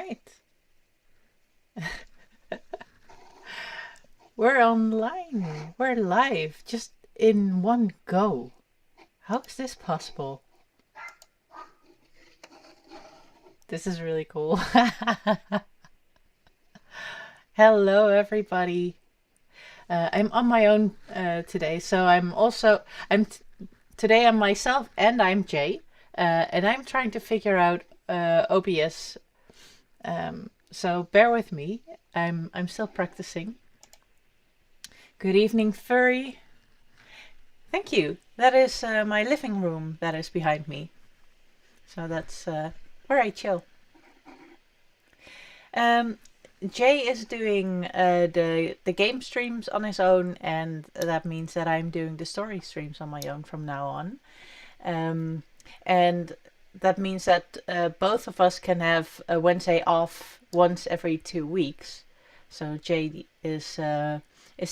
right. We're online. We're live just in one go. How is this possible? This is really cool. Hello, everybody. I'm on my own today, so today I'm myself and I'm Jay, and I'm trying to figure out OBS. So bear with me. I'm still practicing. Good evening, Furry. Thank you. That is my living room that is behind me. So that's where I chill. Jay is doing the game streams on his own, and that means that I'm doing the story streams on my own from now on. And that means that both of us can have a Wednesday off once every 2 weeks. So Jay is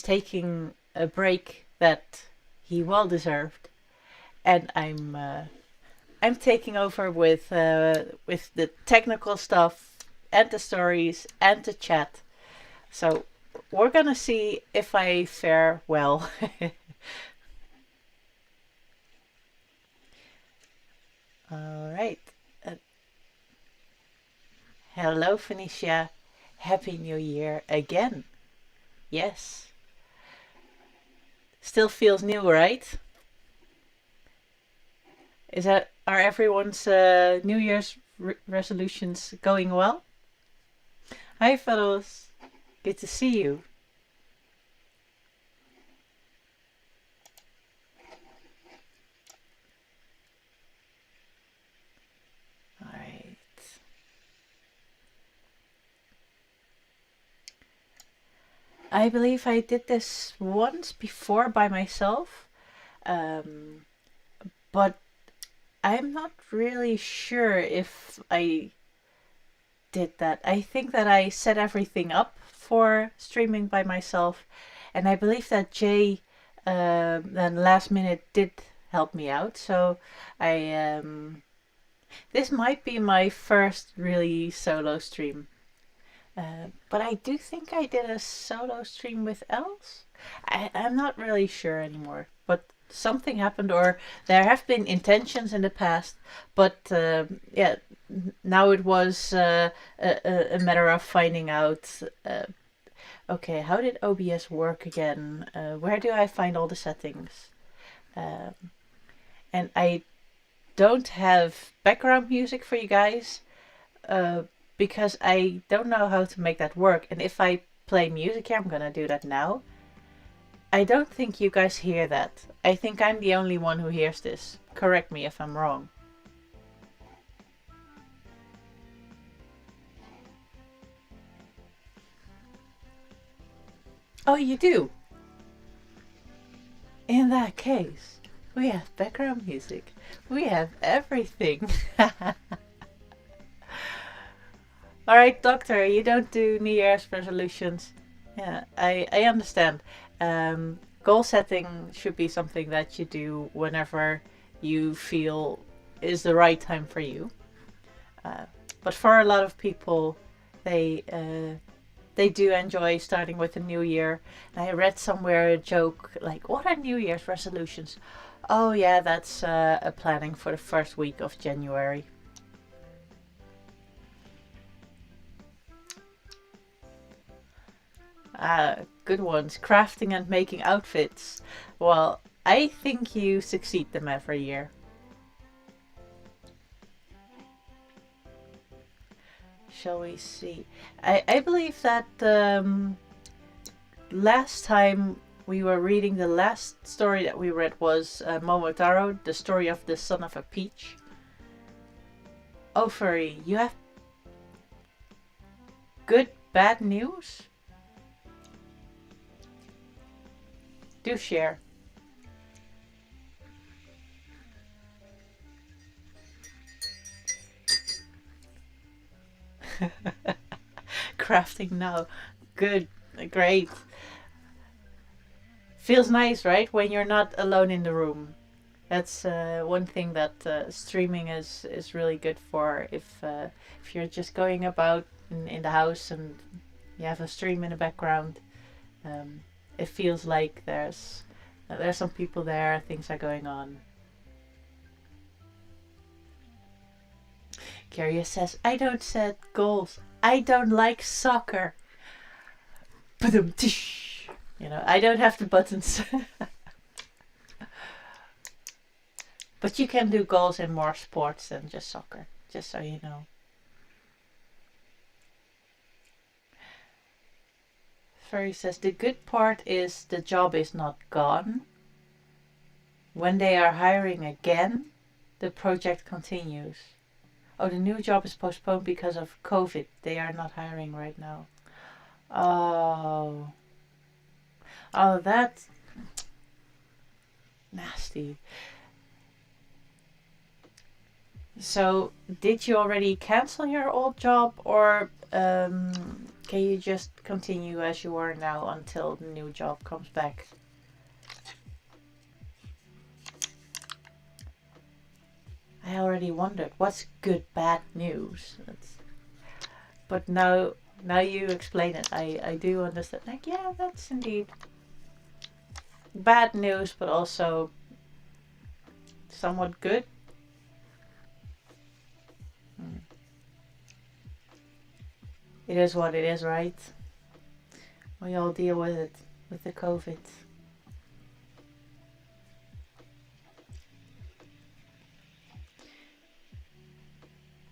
taking a break that he well deserved, and I'm taking over with the technical stuff and the stories and the chat. So we're gonna see if I fare well. All right. Uh, Hello, Phoenicia. Happy New Year again. Yes. Still feels new, right? Are everyone's New Year's resolutions going well? Hi, fellows. Good to see you. All right. I believe I did this once before by myself, um, but I'm not really sure if I did that. I think that I set everything up for streaming by myself, and I believe that Jay then last minute did help me out. So I this might be my first really solo stream. But I do think I did a solo stream with Els. I'm not really sure anymore, but something happened, or there have been intentions in the past. But yeah, now it was a matter of finding out. Okay, how did OBS work again? Where do I find all the settings? Um, and I don't have background music for you guys. Uh, because I don't know how to make that work. And if I play music here, I'm gonna do that now. I don't think you guys hear that. I think I'm the only one who hears this. Correct me if I'm wrong. Oh, you do? In that case, we have background music. We have everything. Alright, doctor, you don't do New Year's resolutions. Yeah, I understand. Goal setting should be something that you do whenever you feel is the right time for you. Uh, but for a lot of people, they they do enjoy starting with the new year. And I read somewhere a joke like, "What are New Year's resolutions?" Oh yeah, that's a planning for the first week of January. Good ones. Crafting and making outfits. Well, I think you succeed them every year. Shall we see? I believe that last time we were reading, the last story that we read was Momotaro, the story of the son of a peach. Oh, Furry, you have good, bad news? Do share. Crafting now. Good, great. Feels nice, right? When you're not alone in the room. That's one thing that streaming is really good for. If you're just going about in the house and you have a stream in the background, um, it feels like there's some people there, things are going on. Curious says, I don't set goals. I don't like soccer. You know, I don't have the buttons. But you can do goals in more sports than just soccer, just so you know. Furry says, the good part is the job is not gone. When they are hiring again, the project continues. Oh, the new job is postponed because of COVID. They are not hiring right now. Oh. Oh, that's nasty. So, did you already cancel your old job, or can you just continue as you are now until the new job comes back? I already wondered what's good bad news. But now you explain it. I do understand. Like, yeah, that's indeed bad news, but also somewhat good. It is what it is, right? We all deal with it, with the COVID.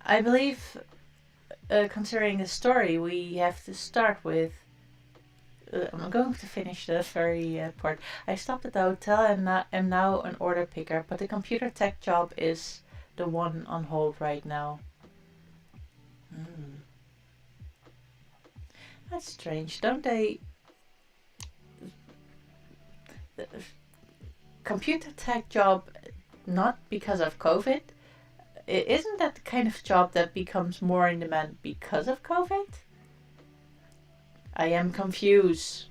I believe, considering the story, we have to start with. I'm going to finish the furry part. I stopped at the hotel and am now an order picker, but the computer tech job is the one on hold right now. That's strange. Don't they? The computer tech job, not because of COVID. Isn't that the kind of job that becomes more in demand because of COVID? I am confused.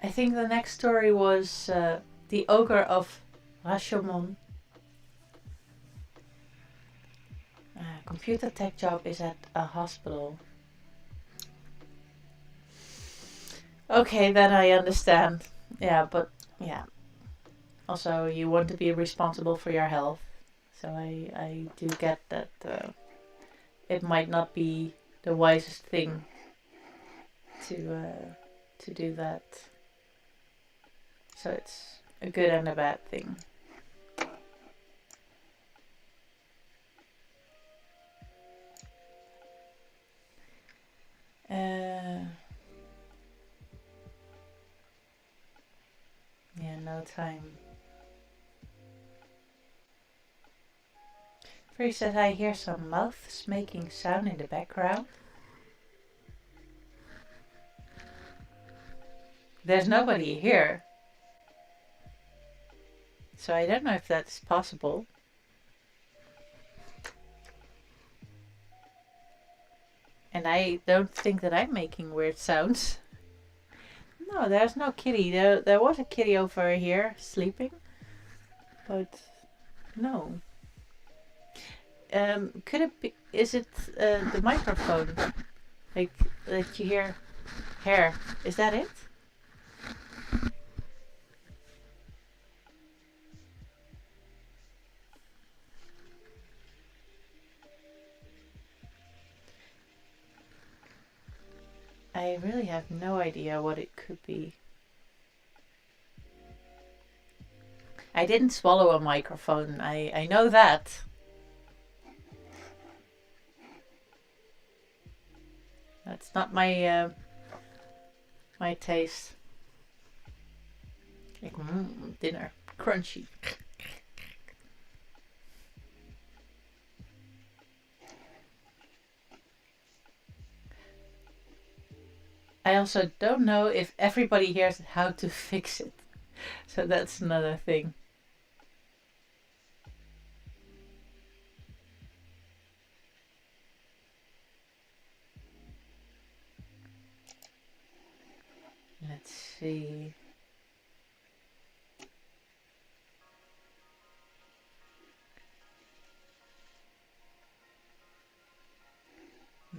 I think the next story was the ogre of Rashomon. Computer tech job is at a hospital. Okay, then I understand. Yeah, but yeah. Also, you want to be responsible for your health. So I do get that it might not be the wisest thing to do that. So it's a good and a bad thing. Yeah, no time. Free said I hear some mouths making sound in the background. There's nobody here. So I don't know if that's possible. And I don't think that I'm making weird sounds. No, there's no kitty. There was a kitty over here sleeping. But no. Could it be? Is it the microphone? Like you hear hair? Is that it? I really have no idea what it could be. I didn't swallow a microphone. I know that. That's not my my taste. Like, dinner, crunchy. I also don't know if everybody hears how to fix it. So that's another thing. Let's see.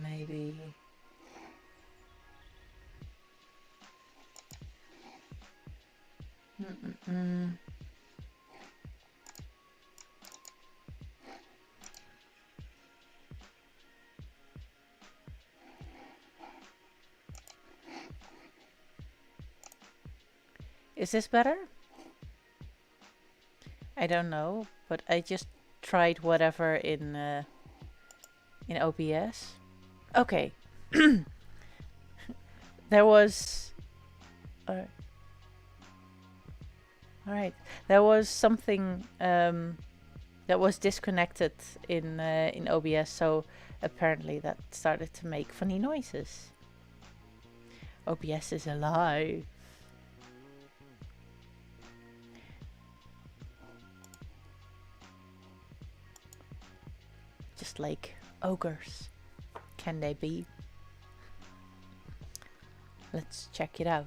Maybe. Mm-mm-mm. Is this better? I don't know, but I just tried whatever in OBS. Okay, there was. Uh, all right, there was something that was disconnected in OBS, so apparently that started to make funny noises. OBS is alive. Just like ogres. Can they be? Let's check it out.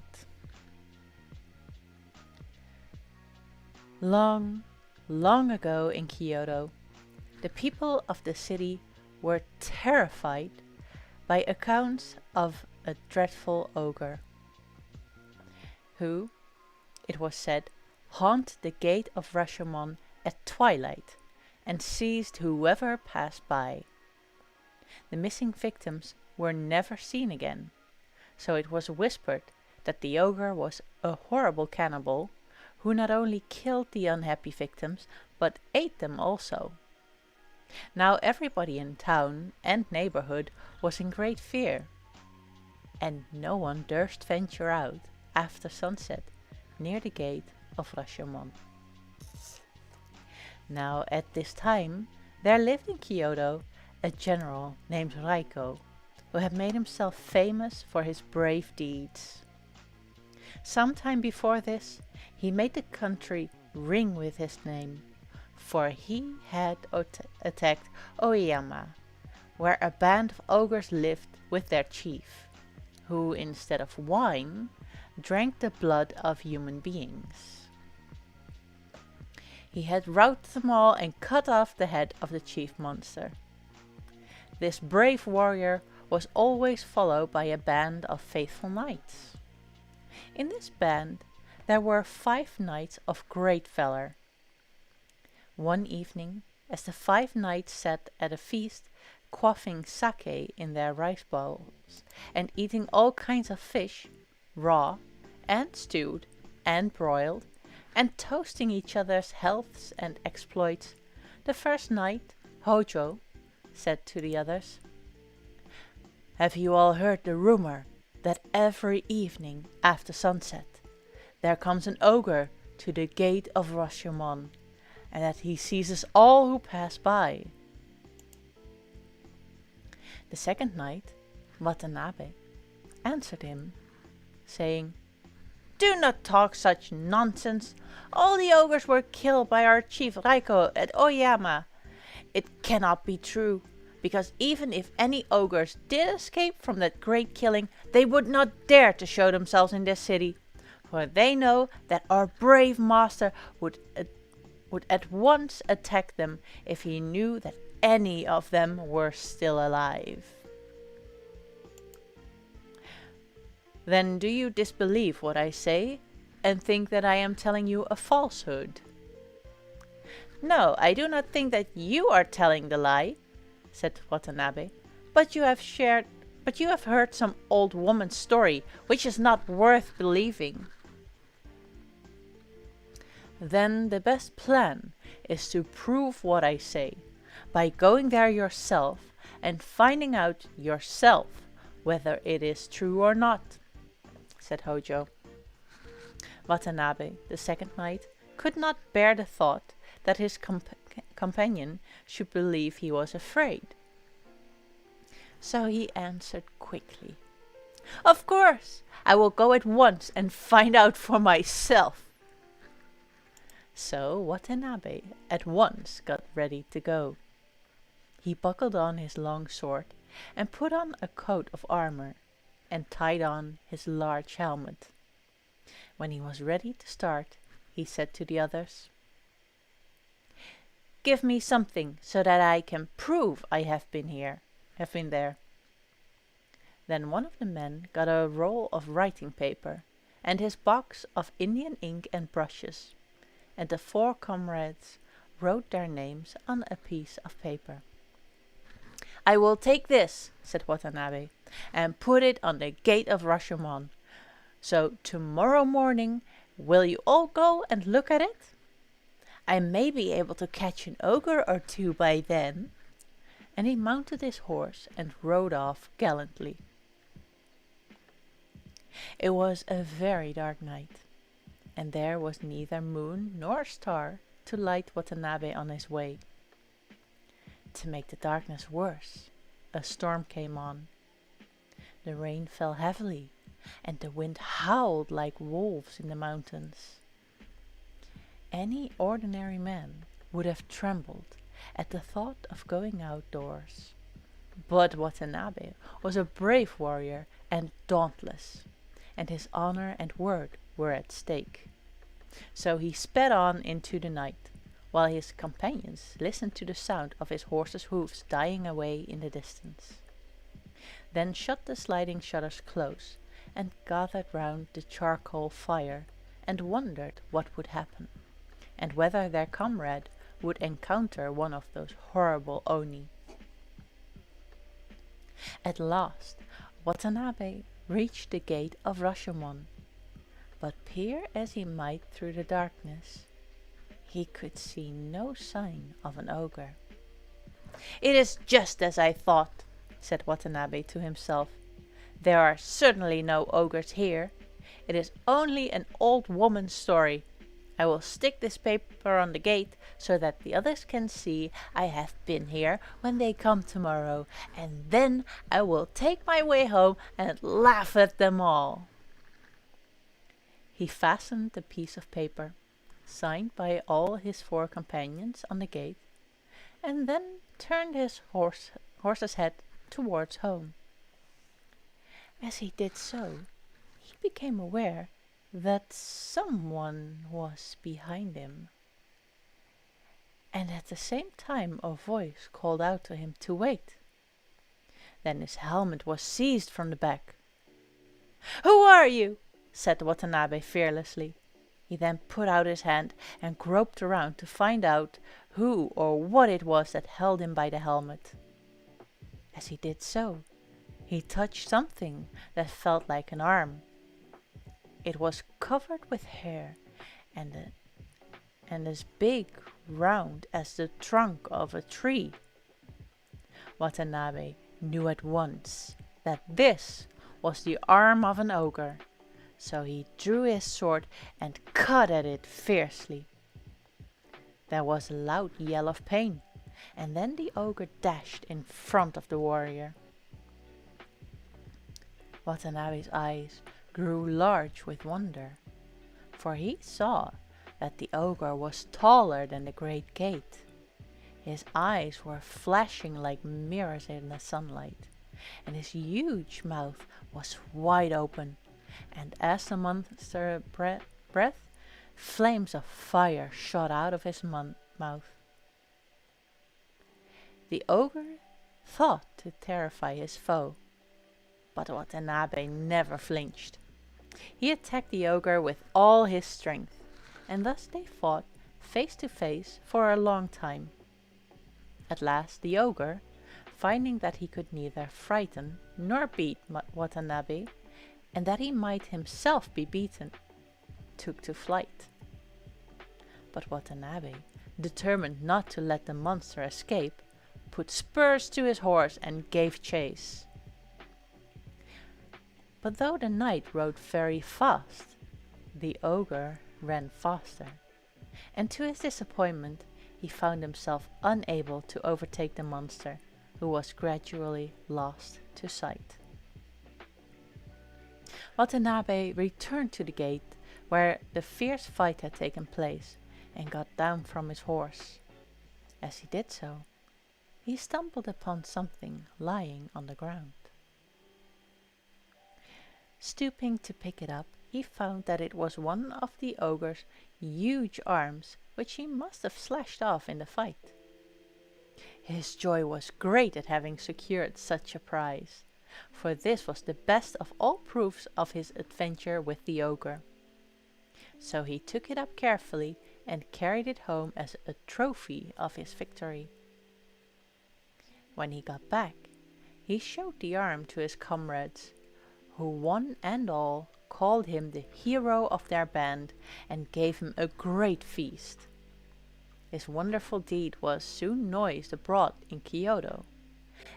Long, long ago in Kyoto, the people of the city were terrified by accounts of a dreadful ogre, who, it was said, haunted the gate of Rashomon at twilight and seized whoever passed by. The missing victims were never seen again, so it was whispered that the ogre was a horrible cannibal who not only killed the unhappy victims but ate them also. Now everybody in town and neighborhood was in great fear, and no one durst venture out after sunset near the gate of Rashomon. Now at this time there lived in Kyoto a general named Raiko, who had made himself famous for his brave deeds. Some time before this, he made the country ring with his name, for he had attacked Oyama, where a band of ogres lived with their chief, who instead of wine drank the blood of human beings. He had routed them all and cut off the head of the chief monster. This brave warrior was always followed by a band of faithful knights. In this band there were 5 knights of great valor. One evening, as the 5 knights sat at a feast, quaffing sake in their rice bowls, and eating all kinds of fish, raw, and stewed, and broiled, and toasting each other's healths and exploits, the first knight, Hojo, said to the others, "Have you all heard the rumor that every evening after sunset there comes an ogre to the gate of Rashomon, and that he seizes all who pass by?" The second knight, Watanabe, answered him, saying, "Do not talk such nonsense. All the ogres were killed by our chief Raiko at Oyama. It cannot be true, because even if any ogres did escape from that great killing, they would not dare to show themselves in this city, for they know that our brave master would at once attack them if he knew that any of them were still alive." "Then do you disbelieve what I say, and think that I am telling you a falsehood?" "No, I do not think that you are telling the lie," said Watanabe, but you have heard some old woman's story, which is not worth believing." "Then the best plan is to prove what I say, by going there yourself and finding out yourself whether it is true or not," said Hojo. Watanabe, the second knight, could not bear the thought that his companion should believe he was afraid. So he answered quickly, "Of course, I will go at once and find out for myself." So Watanabe at once got ready to go. He buckled on his long sword and put on a coat of armor and tied on his large helmet. When he was ready to start, he said to the others, "Give me something so that I can prove I have been there." Then one of the men got a roll of writing paper, and his box of Indian ink and brushes, and the 4 comrades wrote their names on a piece of paper. "I will take this," said Watanabe, "and put it on the gate of Rashomon. So tomorrow morning will you all go and look at it? I may be able to catch an ogre or 2 by then." And he mounted his horse and rode off gallantly. It was a very dark night, and there was neither moon nor star to light Watanabe on his way. To make the darkness worse, a storm came on. The rain fell heavily, and the wind howled like wolves in the mountains. Any ordinary man would have trembled at the thought of going outdoors, but Watanabe was a brave warrior and dauntless, and his honor and word were at stake. So he sped on into the night, while his companions listened to the sound of his horse's hoofs dying away in the distance. Then shut the sliding shutters close, and gathered round the charcoal fire, and wondered what would happen, and whether their comrade would encounter one of those horrible Oni. At last Watanabe reached the gate of Rashomon, but peer as he might through the darkness, he could see no sign of an ogre. "It is just as I thought," said Watanabe to himself. "There are certainly no ogres here. It is only an old woman's story. I will stick this paper on the gate so that the others can see I have been here when they come tomorrow, and then I will take my way home and laugh at them all." He fastened the piece of paper, signed by all his 4 companions, on the gate, and then turned his horse's head towards home. As he did so, he became aware that someone was behind him, and at the same time a voice called out to him to wait. Then his helmet was seized from the back. "Who are you?" said Watanabe fearlessly. He then put out his hand and groped around to find out who or what it was that held him by the helmet. As he did so, he touched something that felt like an arm. It was covered with hair and as big round as the trunk of a tree. Watanabe knew at once that this was the arm of an ogre, so he drew his sword and cut at it fiercely. There was a loud yell of pain, and then the ogre dashed in front of the warrior. Watanabe's eyes grew large with wonder, for he saw that the ogre was taller than the great gate. His eyes were flashing like mirrors in the sunlight, and his huge mouth was wide open, and as the monster breathed, flames of fire shot out of his mouth. The ogre thought to terrify his foe, but Watanabe never flinched. He attacked the ogre with all his strength, and thus they fought face to face for a long time. At last the ogre, finding that he could neither frighten nor beat Watanabe, and that he might himself be beaten, took to flight. But Watanabe, determined not to let the monster escape, put spurs to his horse and gave chase. But though the knight rode very fast, the ogre ran faster, and to his disappointment he found himself unable to overtake the monster, who was gradually lost to sight. Watanabe returned to the gate where the fierce fight had taken place, and got down from his horse. As he did so, he stumbled upon something lying on the ground. Stooping to pick it up, he found that it was one of the ogre's huge arms, which he must have slashed off in the fight. His joy was great at having secured such a prize, for this was the best of all proofs of his adventure with the ogre. So he took it up carefully and carried it home as a trophy of his victory. When he got back, he showed the arm to his comrades, who one and all called him the hero of their band and gave him a great feast. His wonderful deed was soon noised abroad in Kyoto,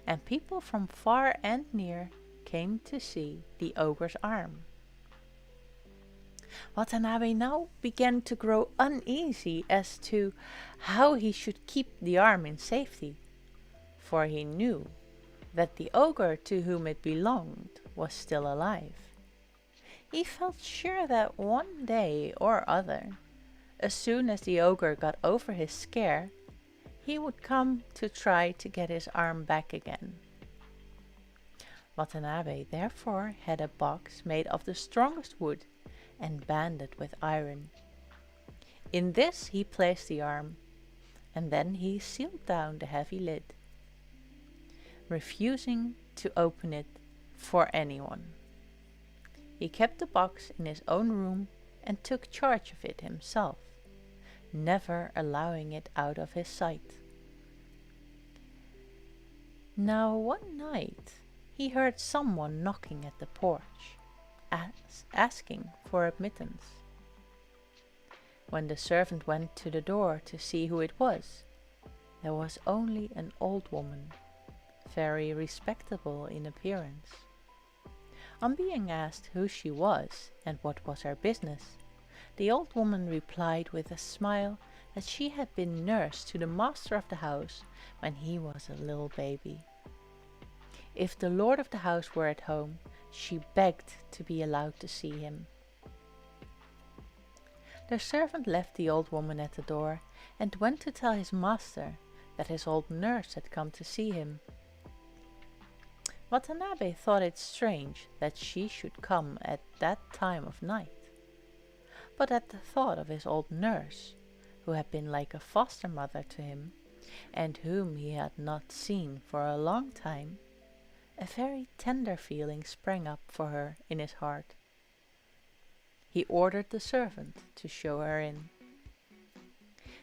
and people from far and near came to see the ogre's arm. Watanabe now began to grow uneasy as to how he should keep the arm in safety, for he knew that the ogre to whom it belonged was still alive. He felt sure that one day or other, as soon as the ogre got over his scare, he would come to try to get his arm back again. Watanabe therefore had a box made of the strongest wood and banded with iron. In this he placed the arm, and then he sealed down the heavy lid, refusing to open it for anyone. He kept the box in his own room and took charge of it himself, never allowing it out of his sight. Now one night he heard someone knocking at the porch, asking for admittance. When the servant went to the door to see who it was, there was only an old woman, very respectable in appearance. On being asked who she was and what was her business, the old woman replied with a smile that she had been nurse to the master of the house when he was a little baby. If the lord of the house were at home, she begged to be allowed to see him. The servant left the old woman at the door and went to tell his master that his old nurse had come to see him. Watanabe thought it strange that she should come at that time of night, but at the thought of his old nurse, who had been like a foster mother to him, and whom he had not seen for a long time, a very tender feeling sprang up for her in his heart. He ordered the servant to show her in.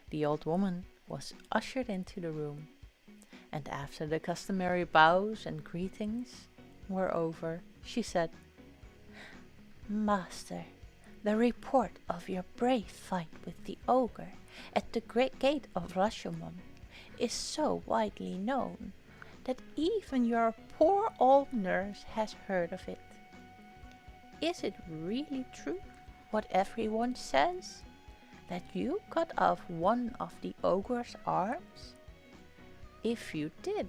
The old woman was ushered into the room, and after the customary bows and greetings were over, she said, "Master, the report of your brave fight with the ogre at the great gate of Rashomon is so widely known that even your poor old nurse has heard of it. Is it really true what everyone says, that you cut off one of the ogre's arms? If you did,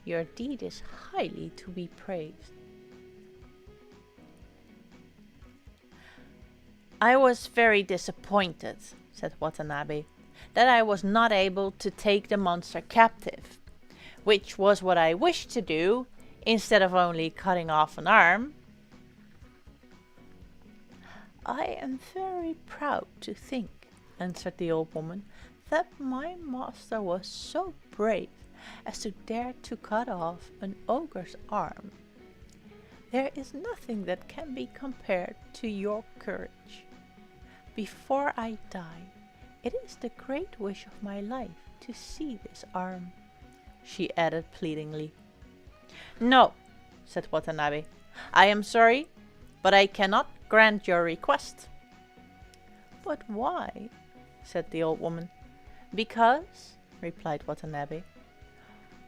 your deed is highly to be praised." "I was very disappointed," said Watanabe, "that I was not able to take the monster captive, which was what I wished to do, instead of only cutting off an arm." "I am very proud to think," answered the old woman, "that my master was so brave as to dare to cut off an ogre's arm. There is nothing that can be compared to your courage. Before I die, it is the great wish of my life to see this arm," she added pleadingly. "No," said Watanabe, "I am sorry, but I cannot grant your request." "But why?" said the old woman. "Because," replied Watanabe,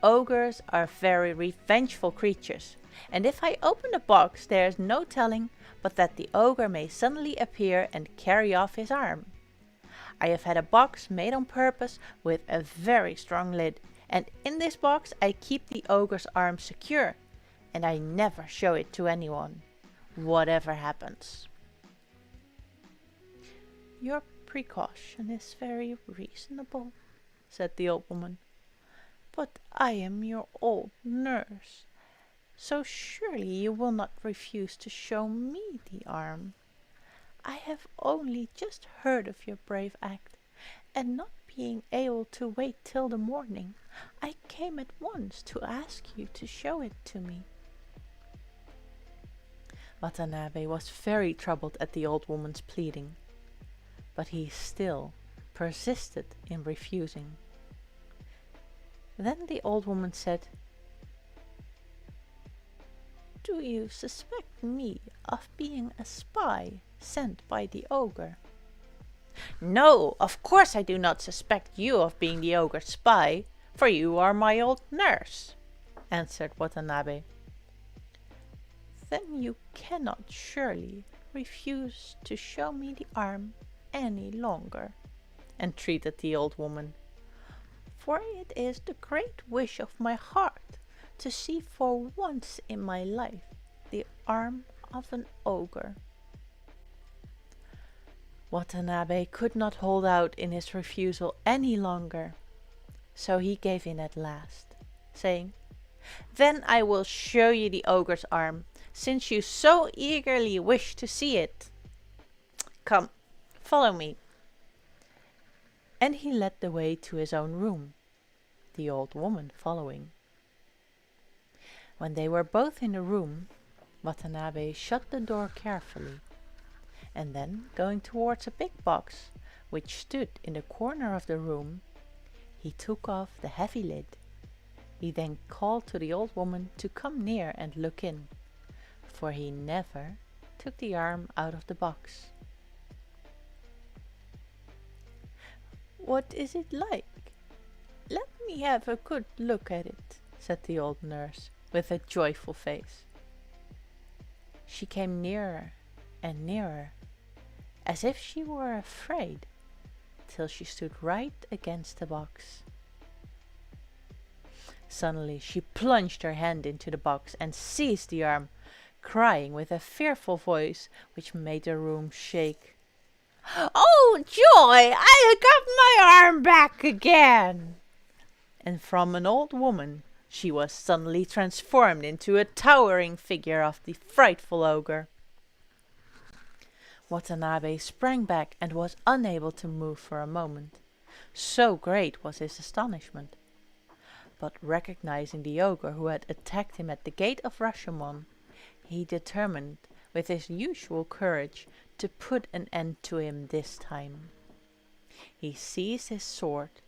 "ogres are very revengeful creatures, and if I open the box there is no telling but that the ogre may suddenly appear and carry off his arm. I have had a box made on purpose with a very strong lid, and in this box I keep the ogre's arm secure, and I never show it to anyone, whatever happens." "Your precaution is very reasonable," said the old woman, "but I am your old nurse, so surely you will not refuse to show me the arm. I have only just heard of your brave act, and not being able to wait till the morning, I came at once to ask you to show it to me." Watanabe was very troubled at the old woman's pleading, but he still persisted in refusing. Then the old woman said, "Do you suspect me of being a spy sent by the ogre?" "No, of course I do not suspect you of being the ogre's spy, for you are my old nurse," answered Watanabe. "Then you cannot surely refuse to show me the arm any longer," entreated the old woman, "for it is the great wish of my heart to see for once in my life the arm of an ogre." Watanabe could not hold out in his refusal any longer, so he gave in at last, saying, "Then I will show you the ogre's arm, since you so eagerly wish to see it. Come, follow me." And he led the way to his own room, the old woman following. When they were both in the room, Watanabe shut the door carefully, and then going towards a big box which stood in the corner of the room, he took off the heavy lid. He then called to the old woman to come near and look in, for he never took the arm out of the box. "What is it like? Let me have a good look at it," said the old nurse, with a joyful face. She came nearer and nearer, as if she were afraid, till she stood right against the box. Suddenly she plunged her hand into the box and seized the arm, crying with a fearful voice which made the room shake, "Oh, joy! I got my arm back again!" And from an old woman she was suddenly transformed into a towering figure of the frightful ogre. Watanabe sprang back and was unable to move for a moment, so great was his astonishment. But recognizing the ogre who had attacked him at the gate of Rashomon, he determined with his usual courage to put an end to him this time. He seized his sword,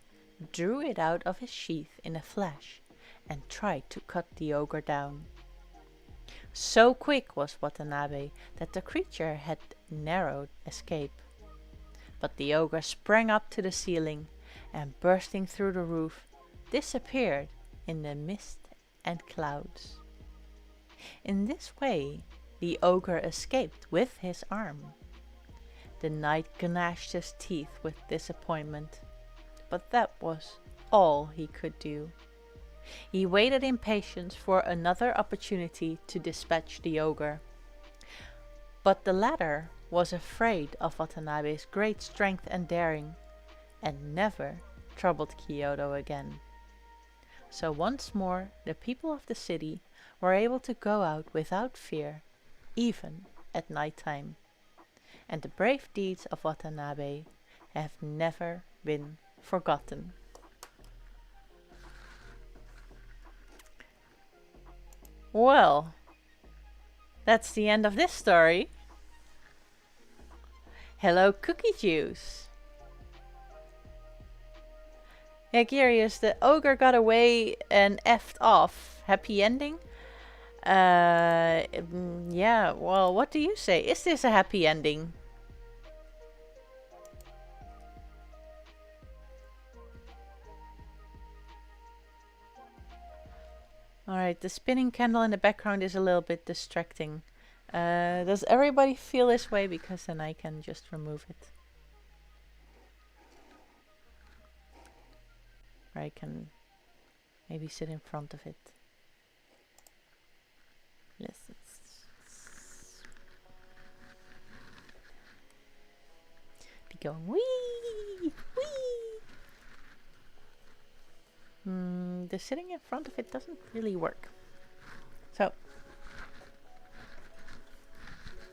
drew it out of his sheath in a flash, and tried to cut the ogre down. So quick was Watanabe that the creature had narrow escape. But the ogre sprang up to the ceiling, and bursting through the roof, disappeared in the mist and clouds. In this way the ogre escaped with his arm. The knight gnashed his teeth with disappointment, but that was all he could do. He waited in patience for another opportunity to dispatch the ogre. But the latter was afraid of Watanabe's great strength and daring, and never troubled Kyoto again. So once more the people of the city were able to go out without fear, even at night time. And the brave deeds of Watanabe have never been forgotten. Well, that's the end of this story. Hello, Cookie Juice. Yeah, curious, the ogre got away and effed off. Happy ending? Yeah, well, what do you say? Is this a happy ending? Alright, the spinning candle in the background is a little bit distracting. Does everybody feel this way? Because then I can just remove it. Or I can maybe sit in front of it. Let's be going wee wee. The sitting in front of it doesn't really work. So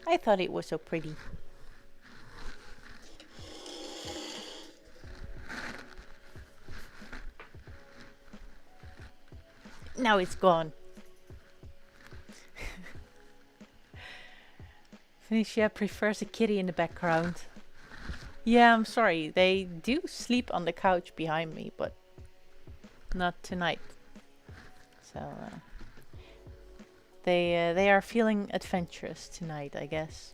I thought it was so pretty. Now it's gone. Phoenicia prefers a kitty in the background. Yeah, I'm sorry. They do sleep on the couch behind me, but not tonight. So they are feeling adventurous tonight, I guess.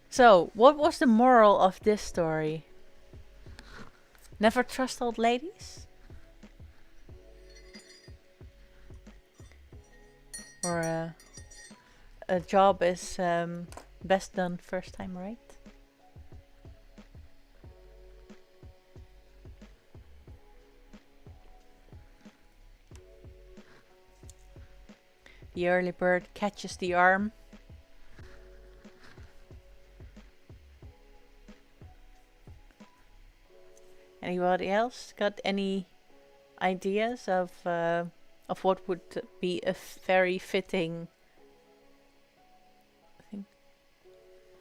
So, what was the moral of this story? Never trust old ladies? Or a job is best done first time right? The early bird catches the arm. Anybody else got any ideas of what would be a very fitting thing?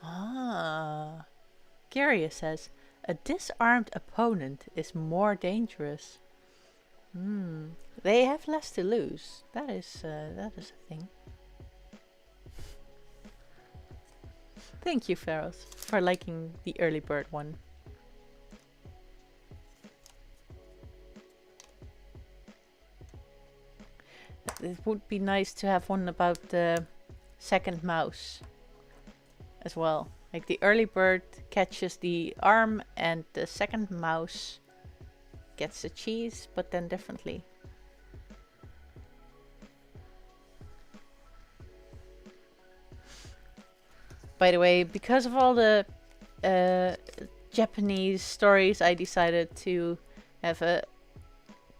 Ah, Curious says a disarmed opponent is more dangerous. They have less to lose. That is a thing. Thank you, Feroz, for liking the early bird one. It would be nice to have one about the second mouse as well. Like the early bird catches the arm and the second mouse gets the cheese, but then differently. By the way, because of all the Japanese stories, I decided to have a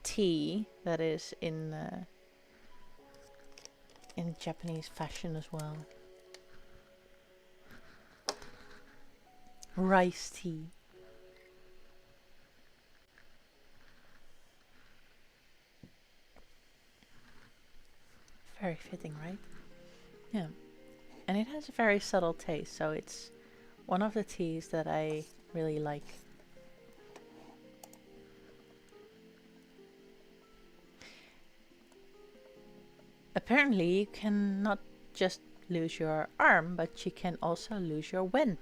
tea that is in Japanese fashion as well. Rice tea. Very fitting, right? Yeah. And it has a very subtle taste, so it's one of the teas that I really like. Apparently, you can not just lose your arm, but you can also lose your wen.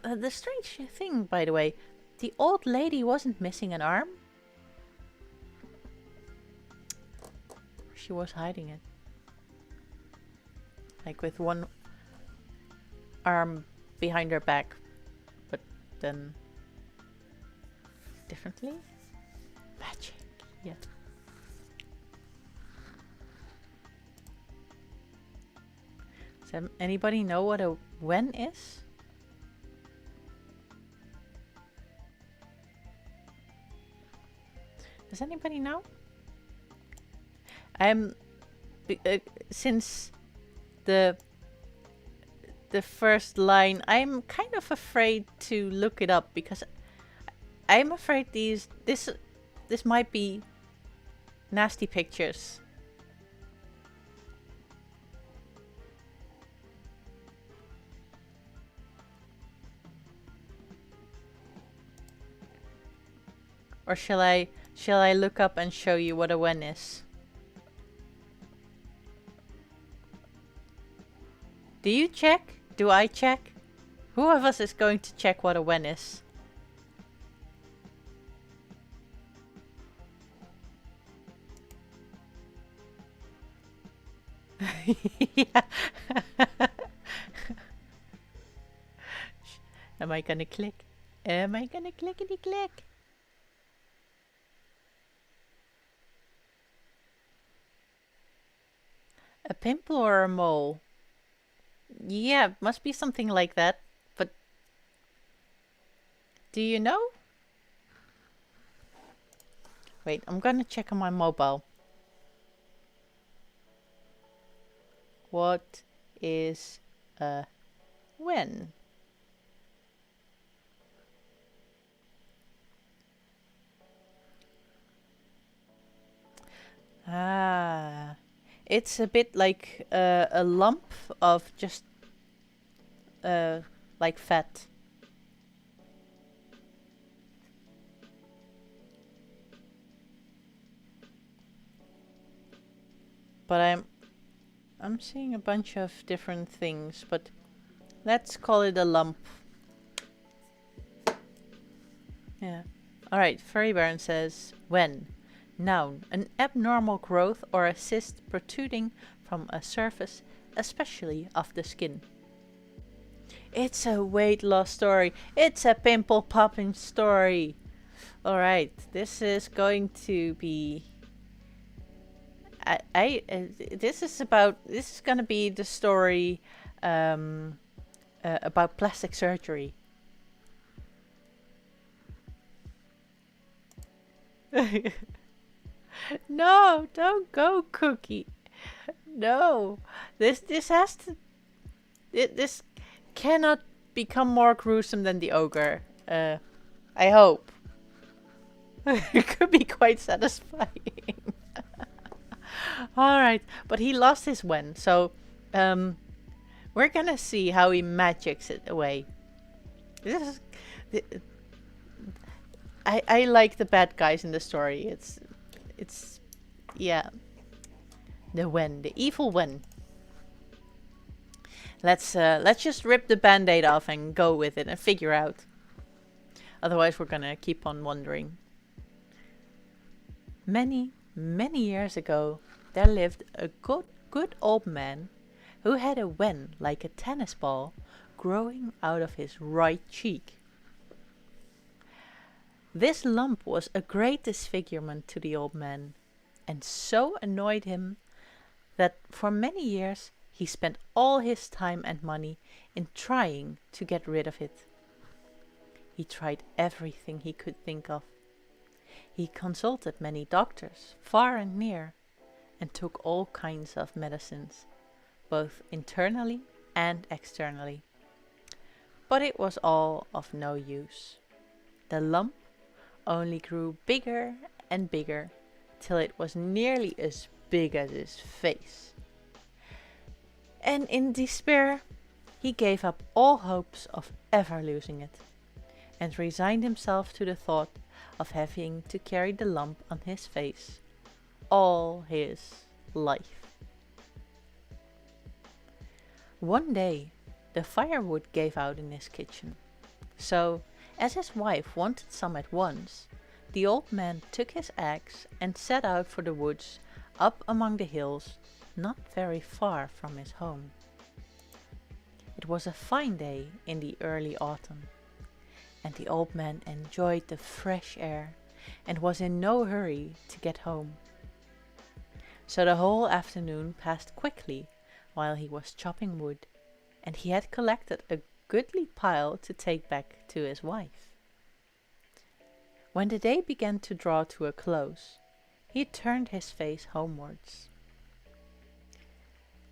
The strange thing, by the way, the old lady wasn't missing an arm. She was hiding it. Like with one arm behind her back, but then differently? Magic, yeah. Does anybody know what a wen is? Does anybody know? Since the first line, I'm kind of afraid to look it up because I'm afraid this might be nasty pictures. Or shall I look up and show you what a wen is? Do you check? Do I check? Who of us is going to check what a wen is? Yeah. Am I gonna click? Am I gonna clickety click? A pimple or a mole? Yeah, must be something like that. But do you know? Wait, I'm gonna check on my mobile. What is a wen? Ah, it's a bit like a lump of just like fat. but I'm seeing a bunch of different things, but let's call it a lump. Yeah. Alright, Furry Baron says, when? Noun, an abnormal growth or a cyst protruding from a surface, especially of the skin. It's a weight loss story. It's a pimple popping story. Alright, this is going to be... this is gonna be the story about plastic surgery. No, don't go, Cookie. No, this has to. This cannot become more gruesome than the ogre. I hope. It could be quite satisfying. Alright, but he lost his wen, so we're gonna see how he magics it away. This is... I like the bad guys in the story. It's yeah. The wen, the evil wen. Let's just rip the band-aid off and go with it and figure out. Otherwise we're gonna keep on wondering. Many years ago, there lived a good old man who had a wen like a tennis ball growing out of his right cheek. This lump was a great disfigurement to the old man, and so annoyed him that for many years he spent all his time and money in trying to get rid of it. He tried everything he could think of. He consulted many doctors, far and near, and took all kinds of medicines, both internally and externally. But it was all of no use. The lump only grew bigger and bigger, till it was nearly as big as his face. And in despair, he gave up all hopes of ever losing it, and resigned himself to the thought of having to carry the lump on his face all his life. One day, the firewood gave out in his kitchen, so, as his wife wanted some at once, the old man took his axe and set out for the woods up among the hills, not very far from his home. It was a fine day in the early autumn, and the old man enjoyed the fresh air and was in no hurry to get home. So the whole afternoon passed quickly while he was chopping wood, and he had collected a goodly pile to take back to his wife. When the day began to draw to a close, he turned his face homewards.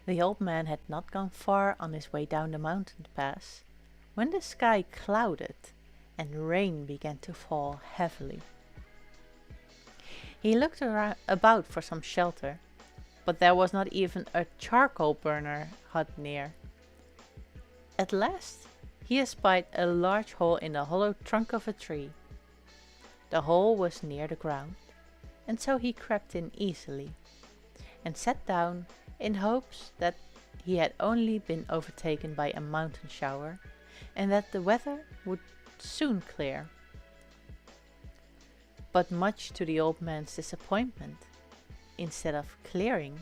The old man had not gone far on his way down the mountain pass when the sky clouded and rain began to fall heavily. He looked about for some shelter, but there was not even a charcoal burner hut near. At last he espied a large hole in the hollow trunk of a tree. The hole was near the ground, and so he crept in easily, and sat down in hopes that he had only been overtaken by a mountain shower, and that the weather would soon clear. But much to the old man's disappointment, instead of clearing,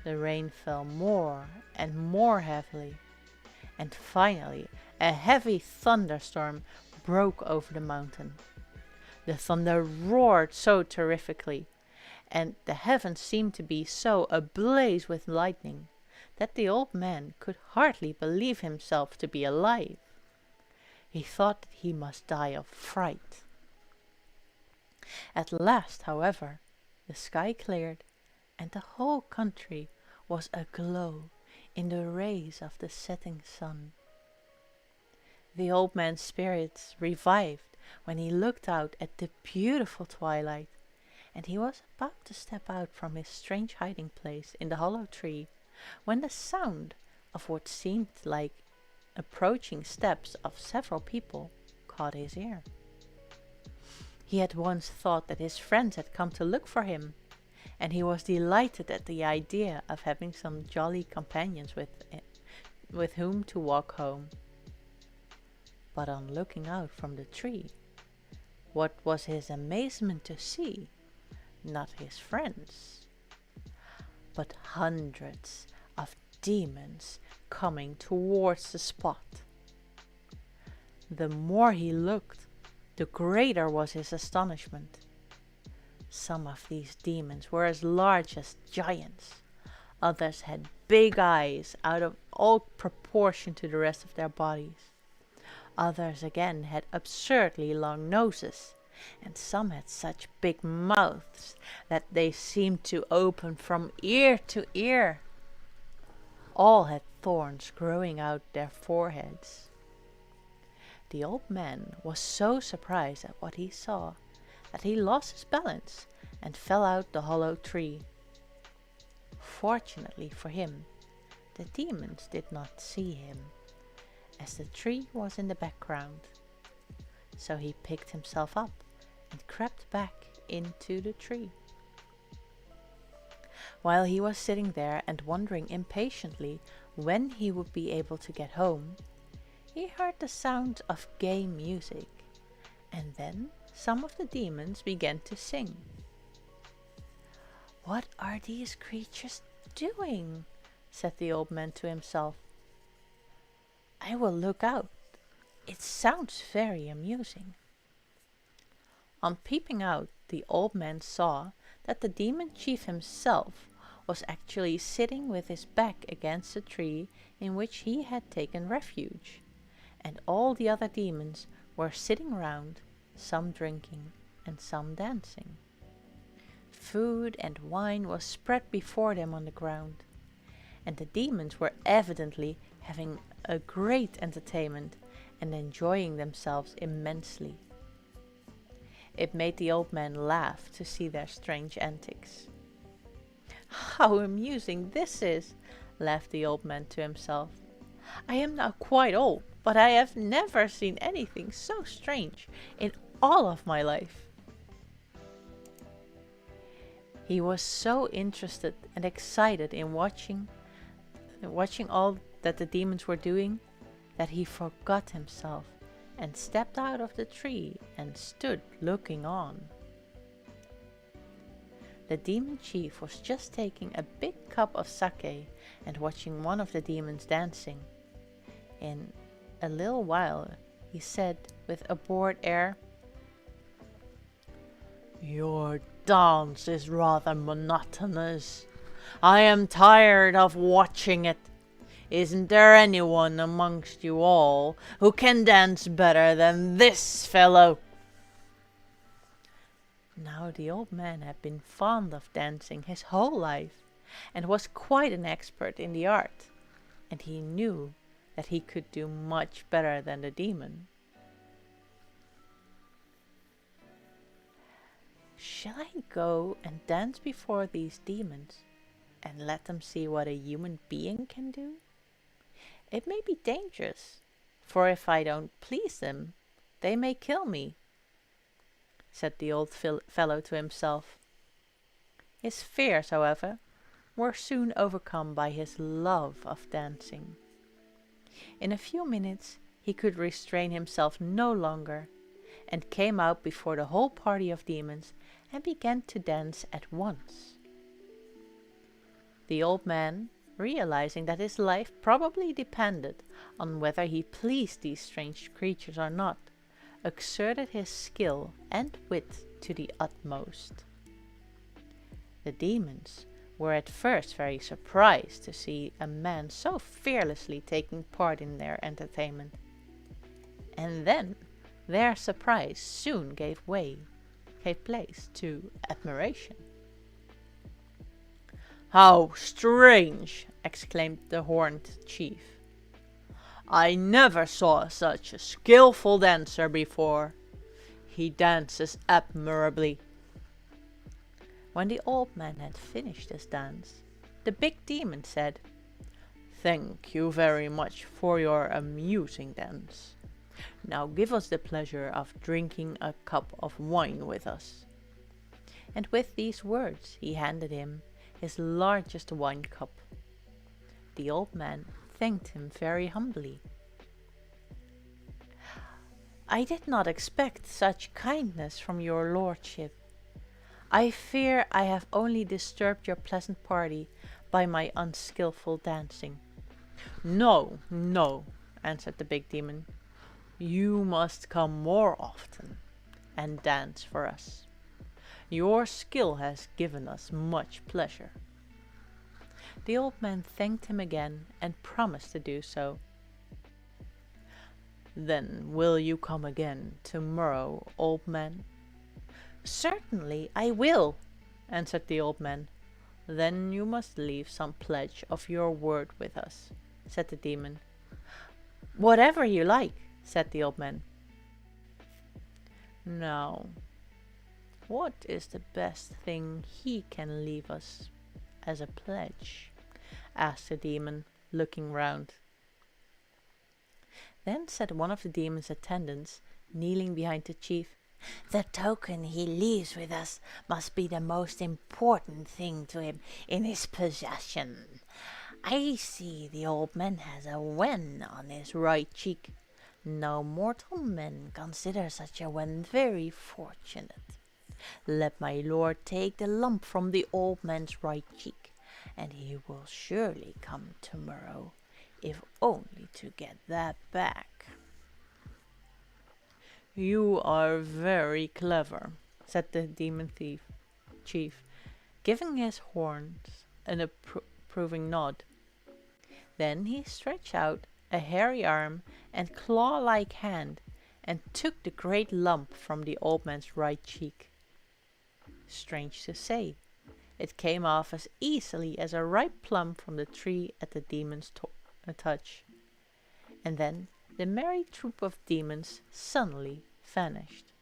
the rain fell more and more heavily, and finally a heavy thunderstorm broke over the mountain. The thunder roared so terrifically, and the heavens seemed to be so ablaze with lightning, that the old man could hardly believe himself to be alive. He thought that he must die of fright. At last, however, the sky cleared, and the whole country was aglow in the rays of the setting sun. The old man's spirits revived when he looked out at the beautiful twilight, and he was about to step out from his strange hiding place in the hollow tree, when the sound of what seemed like approaching steps of several people caught his ear. He at once thought that his friends had come to look for him, and he was delighted at the idea of having some jolly companions with whom to walk home. But on looking out from the tree, what was his amazement to see, not his friends, but hundreds of demons coming towards the spot. The more he looked, the greater was his astonishment. Some of these demons were as large as giants. Others had big eyes out of all proportion to the rest of their bodies. Others again had absurdly long noses, and some had such big mouths that they seemed to open from ear to ear. All had thorns growing out their foreheads. The old man was so surprised at what he saw that he lost his balance and fell out the hollow tree. Fortunately for him, the demons did not see him, as the tree was in the background. So he picked himself up and crept back into the tree. While he was sitting there and wondering impatiently when he would be able to get home, he heard the sound of gay music, and then some of the demons began to sing. "What are these creatures doing?" said the old man to himself. "I will look out. It sounds very amusing." On peeping out, the old man saw that the demon chief himself was actually sitting with his back against the tree in which he had taken refuge, and all the other demons were sitting round, some drinking and some dancing. Food and wine was spread before them on the ground, and the demons were evidently having a great entertainment and enjoying themselves immensely. It made the old man laugh to see their strange antics. "How amusing this is!" laughed the old man to himself. "I am now quite old, but I have never seen anything so strange in all of my life." He was so interested and excited in watching all that the demons were doing that he forgot himself and stepped out of the tree and stood looking on. The demon chief was just taking a big cup of sake and watching one of the demons dancing. In a little while he said with a bored air, "Your dance is rather monotonous. I am tired of watching it. Isn't there anyone amongst you all who can dance better than this fellow?" Now the old man had been fond of dancing his whole life and was quite an expert in the art, and he knew that he could do much better than the demon. "Shall I go and dance before these demons and let them see what a human being can do? It may be dangerous, for if I don't please them, they may kill me," said the old fellow to himself. His fears, however, were soon overcome by his love of dancing. In a few minutes he could restrain himself no longer, and came out before the whole party of demons and began to dance at once. The old man, realizing that his life probably depended on whether he pleased these strange creatures or not, exerted his skill and wit to the utmost. The demons were at first very surprised to see a man so fearlessly taking part in their entertainment, and then their surprise soon gave place to admiration. "How strange!" exclaimed the horned chief. "I never saw such a skillful dancer before. He dances admirably." When the old man had finished his dance, the big demon said, "Thank you very much for your amusing dance. Now give us the pleasure of drinking a cup of wine with us." and with these words he handed him his largest wine cup. The old man thanked him very humbly. "I did not expect such kindness from your lordship. I fear I have only disturbed your pleasant party by my unskilful dancing." "No, no," answered the big demon. "You must come more often and dance for us. Your skill has given us much pleasure." The old man thanked him again and promised to do so. "Then will you come again tomorrow, old man?" "Certainly I will," answered the old man. "Then you must leave some pledge of your word with us," said the demon. "Whatever you like," said the old man. "Now, what is the best thing he can leave us as a pledge?" asked the demon, looking round. Then said one of the demon's attendants, kneeling behind the chief, "The token he leaves with us must be the most important thing to him in his possession. I see the old man has a wen on his right cheek. No mortal men consider such a wen very fortunate. Let my lord take the lump from the old man's right cheek, and he will surely come tomorrow, if only to get that back." "You are very clever," said the demon chief, giving his horns an approving nod. Then he stretched out a hairy arm and claw-like hand and took the great lump from the old man's right cheek. Strange to say, it came off as easily as a ripe plum from the tree at the demon's touch. And then the merry troop of demons suddenly vanished.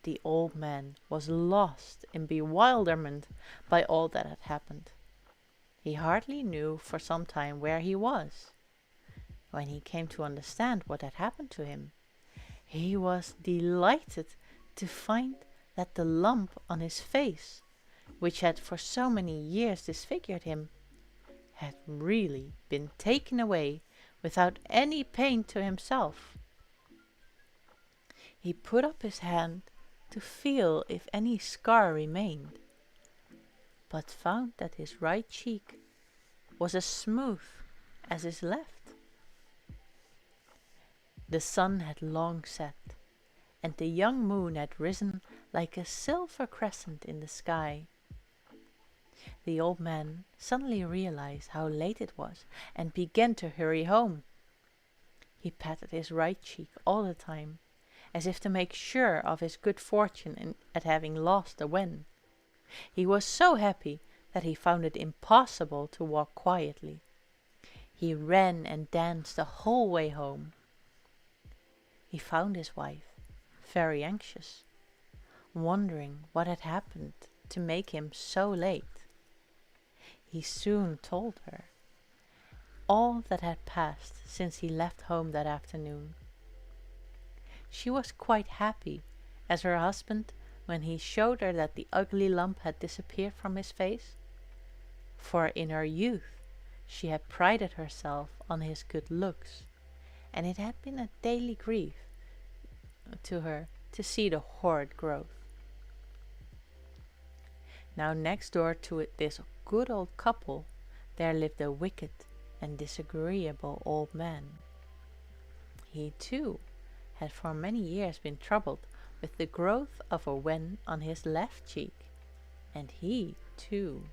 The old man was lost in bewilderment by all that had happened. He hardly knew for some time where he was. When he came to understand what had happened to him, he was delighted to find that the lump on his face, which had for so many years disfigured him, had really been taken away without any pain to himself. He put up his hand to feel if any scar remained, but found that his right cheek was as smooth as his left. The sun had long set, and the young moon had risen like a silver crescent in the sky. The old man suddenly realized how late it was and began to hurry home. He patted his right cheek all the time, as if to make sure of his good fortune at having lost the wen. He was so happy that he found it impossible to walk quietly. He ran and danced the whole way home. He found his wife very anxious, wondering what had happened to make him so late. He soon told her all that had passed since he left home that afternoon. She was quite happy as her husband when he showed her that the ugly lump had disappeared from his face, for in her youth she had prided herself on his good looks, and it had been a daily grief to her to see the horrid growth. Now next door to this good old couple there lived a wicked and disagreeable old man. He too had for many years been troubled with the growth of a wen on his left cheek, and he too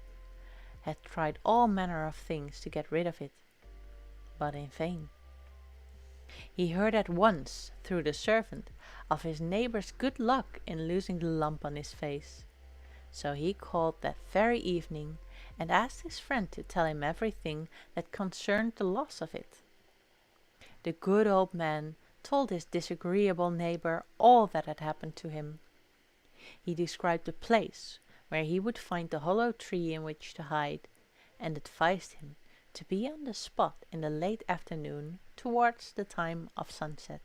had tried all manner of things to get rid of it, but in vain. He heard at once through the servant of his neighbor's good luck in losing the lump on his face, so he called that very evening and asked his friend to tell him everything that concerned the loss of it. The good old man told his disagreeable neighbor all that had happened to him. He described the place where he would find the hollow tree in which to hide, and advised him to be on the spot in the late afternoon towards the time of sunset.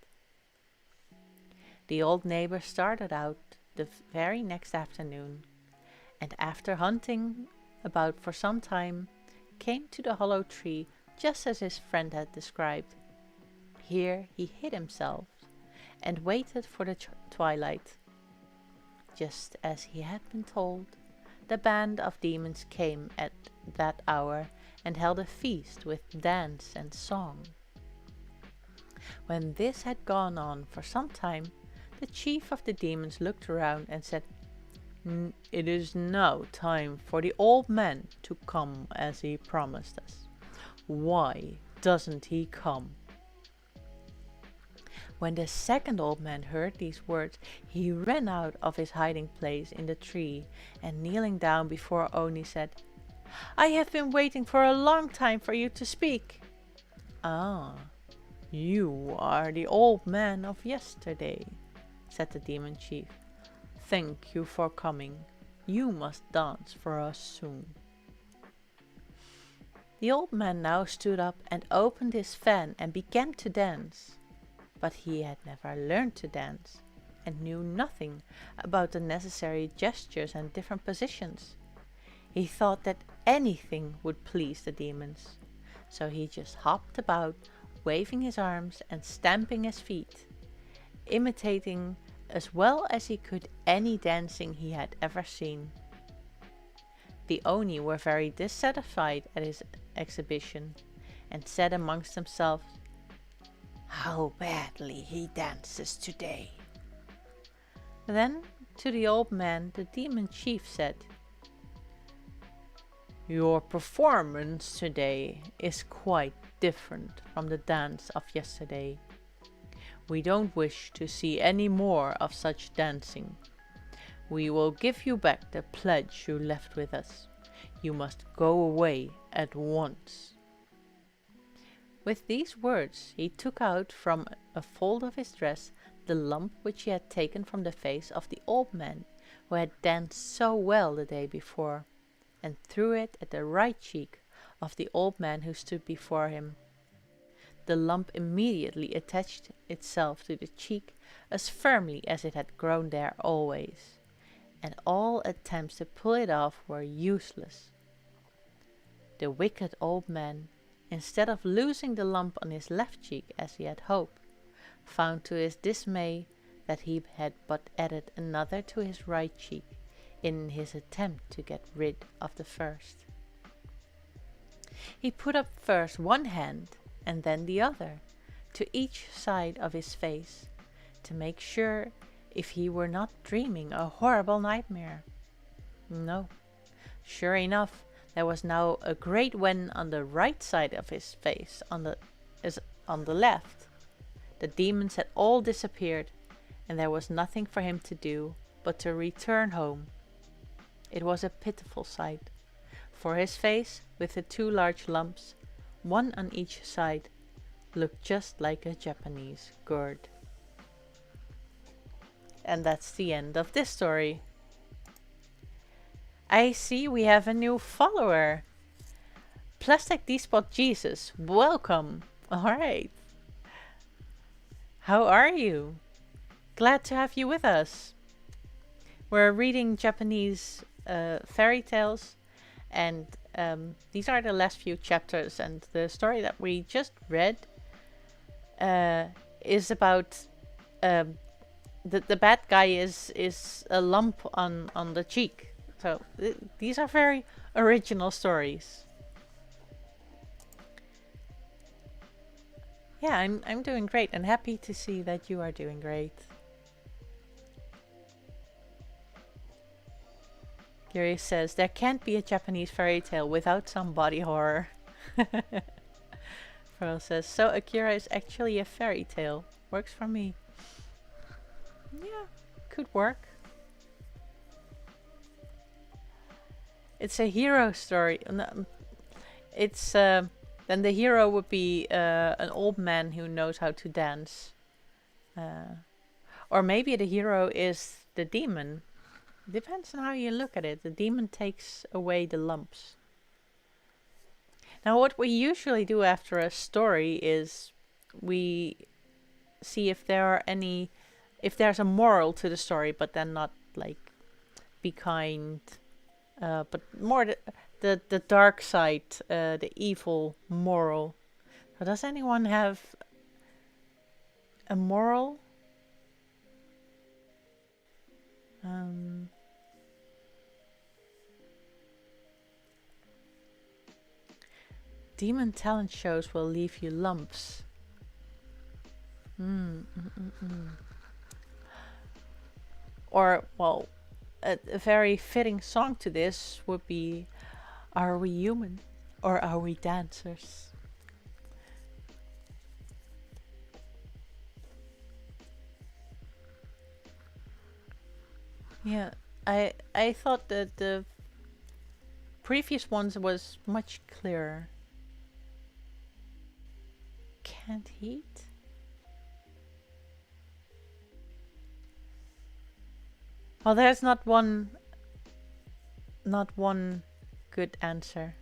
The old neighbor started out the very next afternoon, and after hunting about for some time, came to the hollow tree just as his friend had described. Here he hid himself and waited for the twilight. Just as he had been told, the band of demons came at that hour and held a feast with dance and song. When this had gone on for some time, the chief of the demons looked around and said, "It is now time for the old man to come as he promised us. Why doesn't he come?" When the second old man heard these words, he ran out of his hiding place in the tree and kneeling down before Oni said, "I have been waiting for a long time for you to speak." "Ah, you are the old man of yesterday," said the demon chief. "Thank you for coming. You must dance for us soon." The old man now stood up and opened his fan and began to dance. But he had never learned to dance and knew nothing about the necessary gestures and different positions. He thought that anything would please the demons, so he just hopped about, waving his arms and stamping his feet, imitating as well as he could any dancing he had ever seen. The Oni were very dissatisfied at his exhibition and said amongst themselves, "How badly he dances today." Then to the old man the demon chief said, "Your performance today is quite different from the dance of yesterday. We don't wish to see any more of such dancing. We will give you back the pledge you left with us. You must go away at once." With these words he took out from a fold of his dress the lump which he had taken from the face of the old man who had danced so well the day before, and threw it at the right cheek of the old man who stood before him. The lump immediately attached itself to the cheek as firmly as it had grown there always, and all attempts to pull it off were useless. The wicked old man, instead of losing the lump on his left cheek as he had hoped, found to his dismay that he had but added another to his right cheek in his attempt to get rid of the first. He put up first one hand and then the other to each side of his face to make sure if he were not dreaming a horrible nightmare. No, sure enough, there was now a great wen on the right side of his face, on the left. The demons had all disappeared, and there was nothing for him to do but to return home. It was a pitiful sight, for his face, with the two large lumps, one on each side, looked just like a Japanese gourd. And that's the end of this story. I see we have a new follower. Plastic D-Spot Jesus, welcome. Alright. How are you? Glad to have you with us. We're reading Japanese fairy tales, and these are the last few chapters, and the story that we just read is about the bad guy is a lump on the cheek. So these are very original stories. Yeah, I'm doing great and happy to see that you are doing great. Curious says, there can't be a Japanese fairy tale without some body horror. Pearl says, so Akira is actually a fairy tale. Works for me. Yeah, could work. It's a hero story. It's then the hero would be an old man who knows how to dance. Or maybe the hero is the demon. Depends on how you look at it. The demon takes away the lumps. Now what we usually do after a story is we see if there are any, if there's a moral to the story, but then not like be kind, but more the dark side, the evil moral. So does anyone have a moral? Um, Demon talent shows will leave you lumps. Or, well, a very fitting song to this would be Are We Human or Are We Dancers? Yeah, I thought that the previous ones was much clearer. Can't heat? Well, there's not one good answer.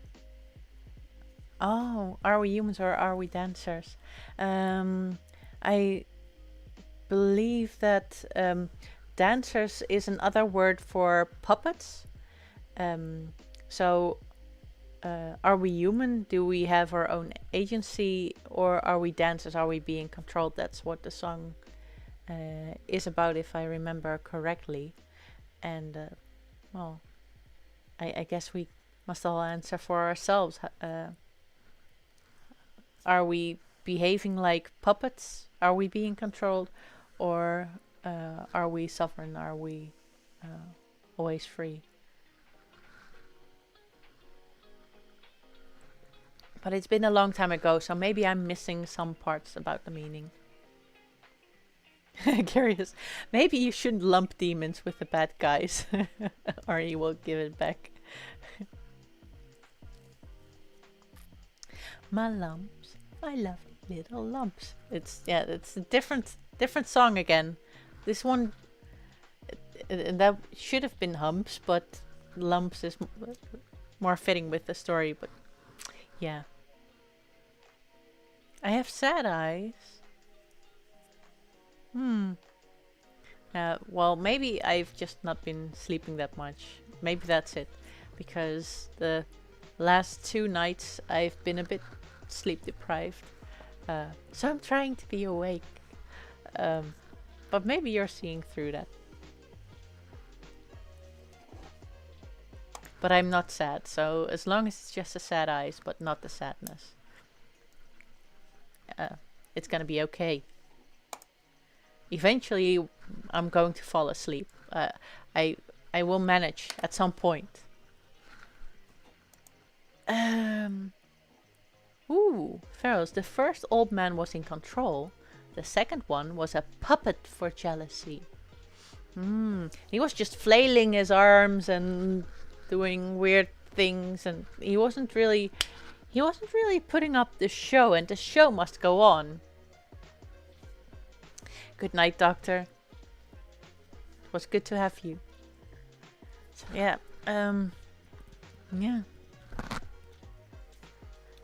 Oh, are we humans or are we dancers? I believe that dancers is another word for puppets. Um, so, are we human? Do we have our own agency, or are we dancers? Are we being controlled? That's what the song is about, if I remember correctly. And well, I guess we must all answer for ourselves. Are we behaving like puppets? Are we being controlled, or are we sovereign? Are we always free? But it's been a long time ago, so maybe I'm missing some parts about the meaning. Curious. Maybe you shouldn't lump demons with the bad guys, or you will give it back. My lumps, my lovely little lumps. It's a different song again. This one, that should have been humps, but lumps is more fitting with the story. But yeah, I have sad eyes. Well, maybe I've just not been sleeping that much. Maybe that's it, because the last 2 nights I've been a bit sleep deprived. So I'm trying to be awake. But maybe you're seeing through that. But I'm not sad, so as long as it's just the sad eyes, but not the sadness, it's gonna be okay. Eventually, I'm going to fall asleep. I will manage at some point. Pharaohs. The first old man was in control. The second one was a puppet for jealousy. He was just flailing his arms and doing weird things, and he wasn't really putting up the show, and the show must go on. Good night, Doctor. It was good to have you. So, yeah. Yeah.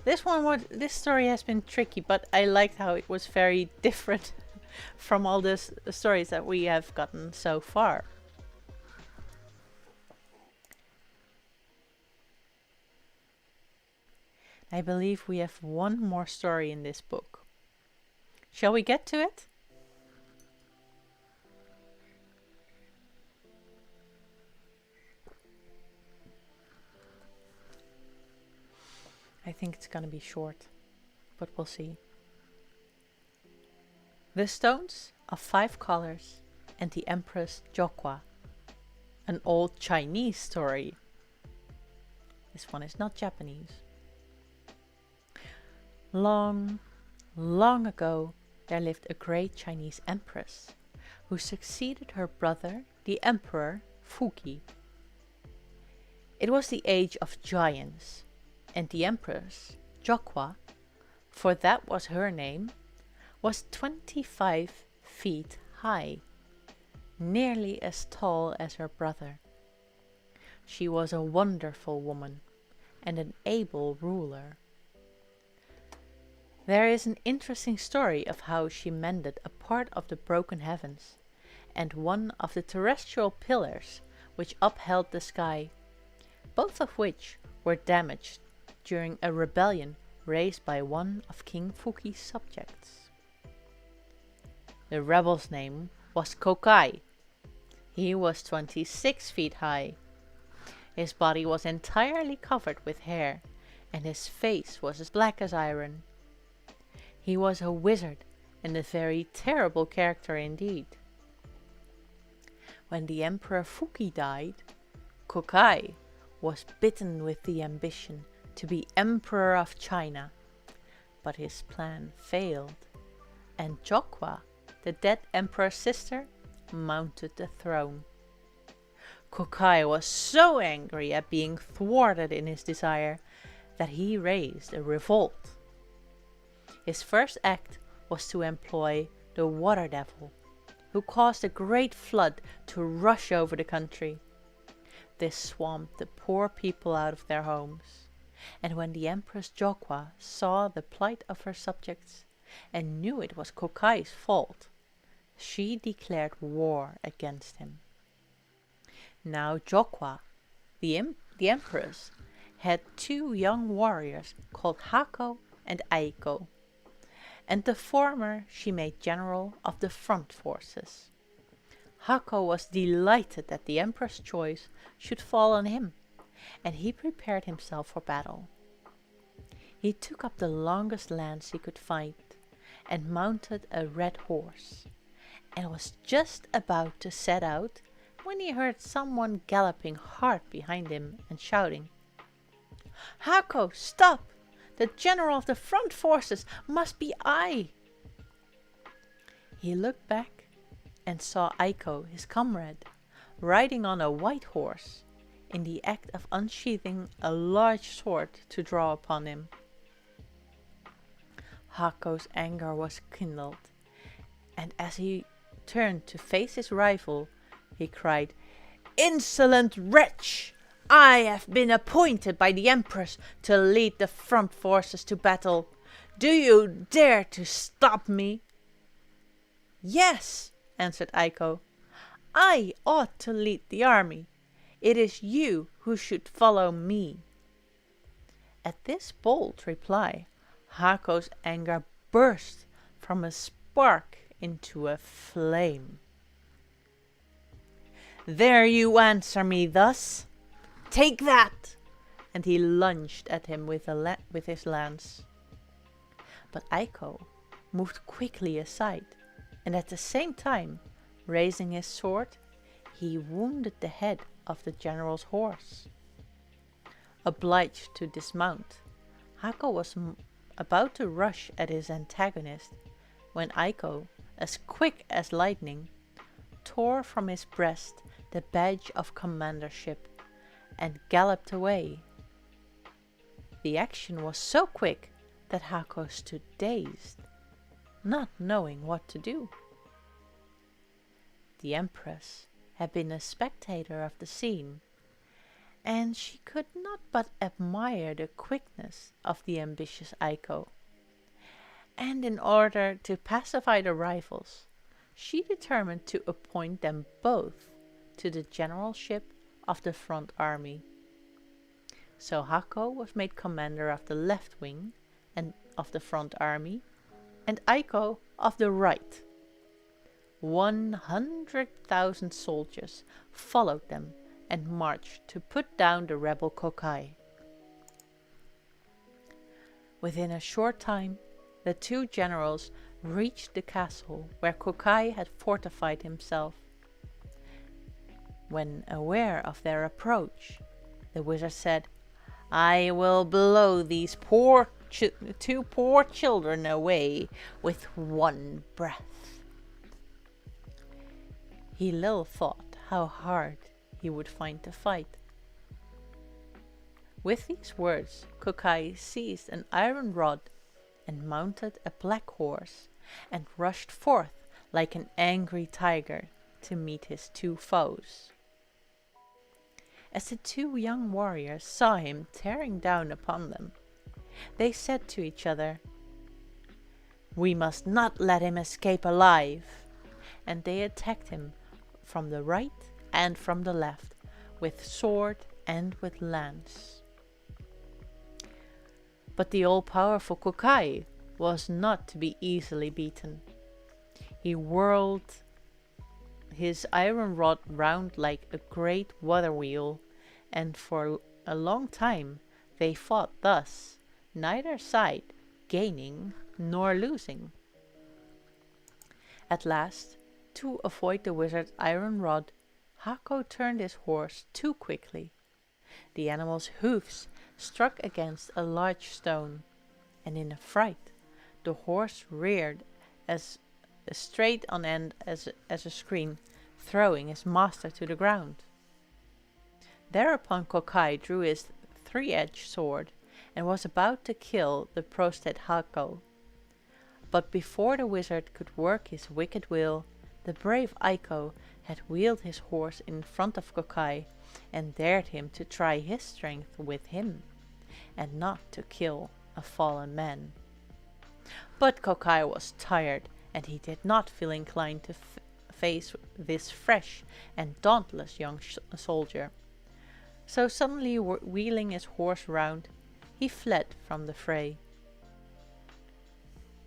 This story has been tricky, but I liked how it was very different from all the stories that we have gotten so far. I believe we have one more story in this book. Shall we get to it? I think it's gonna be short, but we'll see. The Stones of 5 Colors and the Empress Jokwa. An old Chinese story. This one is not Japanese. Long, long ago, there lived a great Chinese empress who succeeded her brother, the Emperor Fuki. It was the age of giants, and the Empress, Jokwa, for that was her name, was 25 feet high, nearly as tall as her brother. She was a wonderful woman and an able ruler. There is an interesting story of how she mended a part of the broken heavens and one of the terrestrial pillars which upheld the sky, both of which were damaged during a rebellion raised by one of King Fuki's subjects. The rebel's name was Kokai. He was 26 feet high. His body was entirely covered with hair, and his face was as black as iron. He was a wizard and a very terrible character indeed. When the Emperor Fuki died, Kokai was bitten with the ambition to be Emperor of China, but his plan failed, and Jokwa, the dead emperor's sister, mounted the throne. Kokai was so angry at being thwarted in his desire that he raised a revolt. His first act was to employ the Water Devil, who caused a great flood to rush over the country. This swamped the poor people out of their homes, and when the Empress Jokwa saw the plight of her subjects and knew it was Kokai's fault, she declared war against him. Now Jokwa, the Empress, had two young warriors called Hako and Aiko, and the former she made general of the front forces. Hako was delighted that the Emperor's choice should fall on him, and he prepared himself for battle. He took up the longest lance he could find and mounted a red horse, and was just about to set out when he heard someone galloping hard behind him and shouting, "Hako, stop! The general of the front forces must be I!" He looked back and saw Aiko, his comrade, riding on a white horse, in the act of unsheathing a large sword to draw upon him. Hako's anger was kindled, and as he turned to face his rival, he cried, "Insolent wretch! I have been appointed by the Empress to lead the front forces to battle. Do you dare to stop me?" "Yes," answered Aiko. "I ought to lead the army. It is you who should follow me." At this bold reply, Hako's anger burst from a spark into a flame. "Dare you answer me thus? Take that!" And he lunged at him with his lance. But Aiko moved quickly aside, and at the same time, raising his sword, he wounded the head of the general's horse. Obliged to dismount, Hako was about to rush at his antagonist, when Aiko, as quick as lightning, tore from his breast the badge of commandership and galloped away. The action was so quick that Hako stood dazed, not knowing what to do. The Empress had been a spectator of the scene, and she could not but admire the quickness of the ambitious Aiko. And in order to pacify the rivals, she determined to appoint them both to the generalship of the front army. So Hako was made commander of the left wing and of the front army, and Aiko of the right. 100,000 soldiers followed them and marched to put down the rebel Kokai. Within a short time, the two generals reached the castle where Kokai had fortified himself. When aware of their approach, the wizard said, "I will blow these two poor children away with one breath." He little thought how hard he would find to fight. With these words, Kokai seized an iron rod and mounted a black horse and rushed forth like an angry tiger to meet his two foes. As the two young warriors saw him tearing down upon them, they said to each other, "We must not let him escape alive," and they attacked him from the right and from the left, with sword and with lance. But the all-powerful Kokai was not to be easily beaten. He whirled his iron rod round like a great water wheel, and for a long time they fought thus, neither side gaining nor losing. At last, to avoid the wizard's iron rod, Hako turned his horse too quickly. The animal's hoofs struck against a large stone, and in a fright the horse reared as straight on end as a screen, throwing his master to the ground. Thereupon Kokai drew his three-edged sword and was about to kill the prostate Hako. But before the wizard could work his wicked will, the brave Aiko had wheeled his horse in front of Kokai and dared him to try his strength with him, and not to kill a fallen man. But Kokai was tired, and he did not feel inclined to face this fresh and dauntless young soldier. So suddenly wheeling his horse round, he fled from the fray.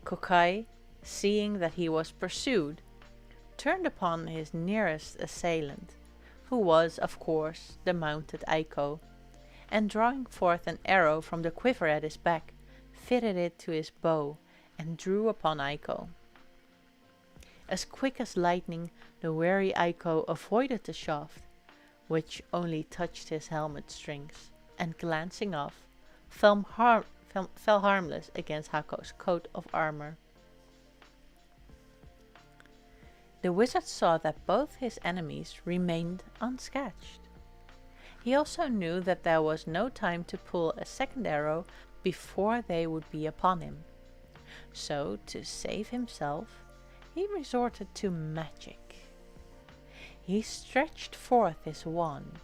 Kokai, seeing that he was pursued, turned upon his nearest assailant, who was, of course, the mounted Aiko, and drawing forth an arrow from the quiver at his back, fitted it to his bow and drew upon Aiko. As quick as lightning, the wary Aiko avoided the shaft, which only touched his helmet strings, and glancing off, fell harmless against Hako's coat of armor. The wizard saw that both his enemies remained unscathed. He also knew that there was no time to pull a second arrow before they would be upon him. So, to save himself, he resorted to magic. He stretched forth his wand,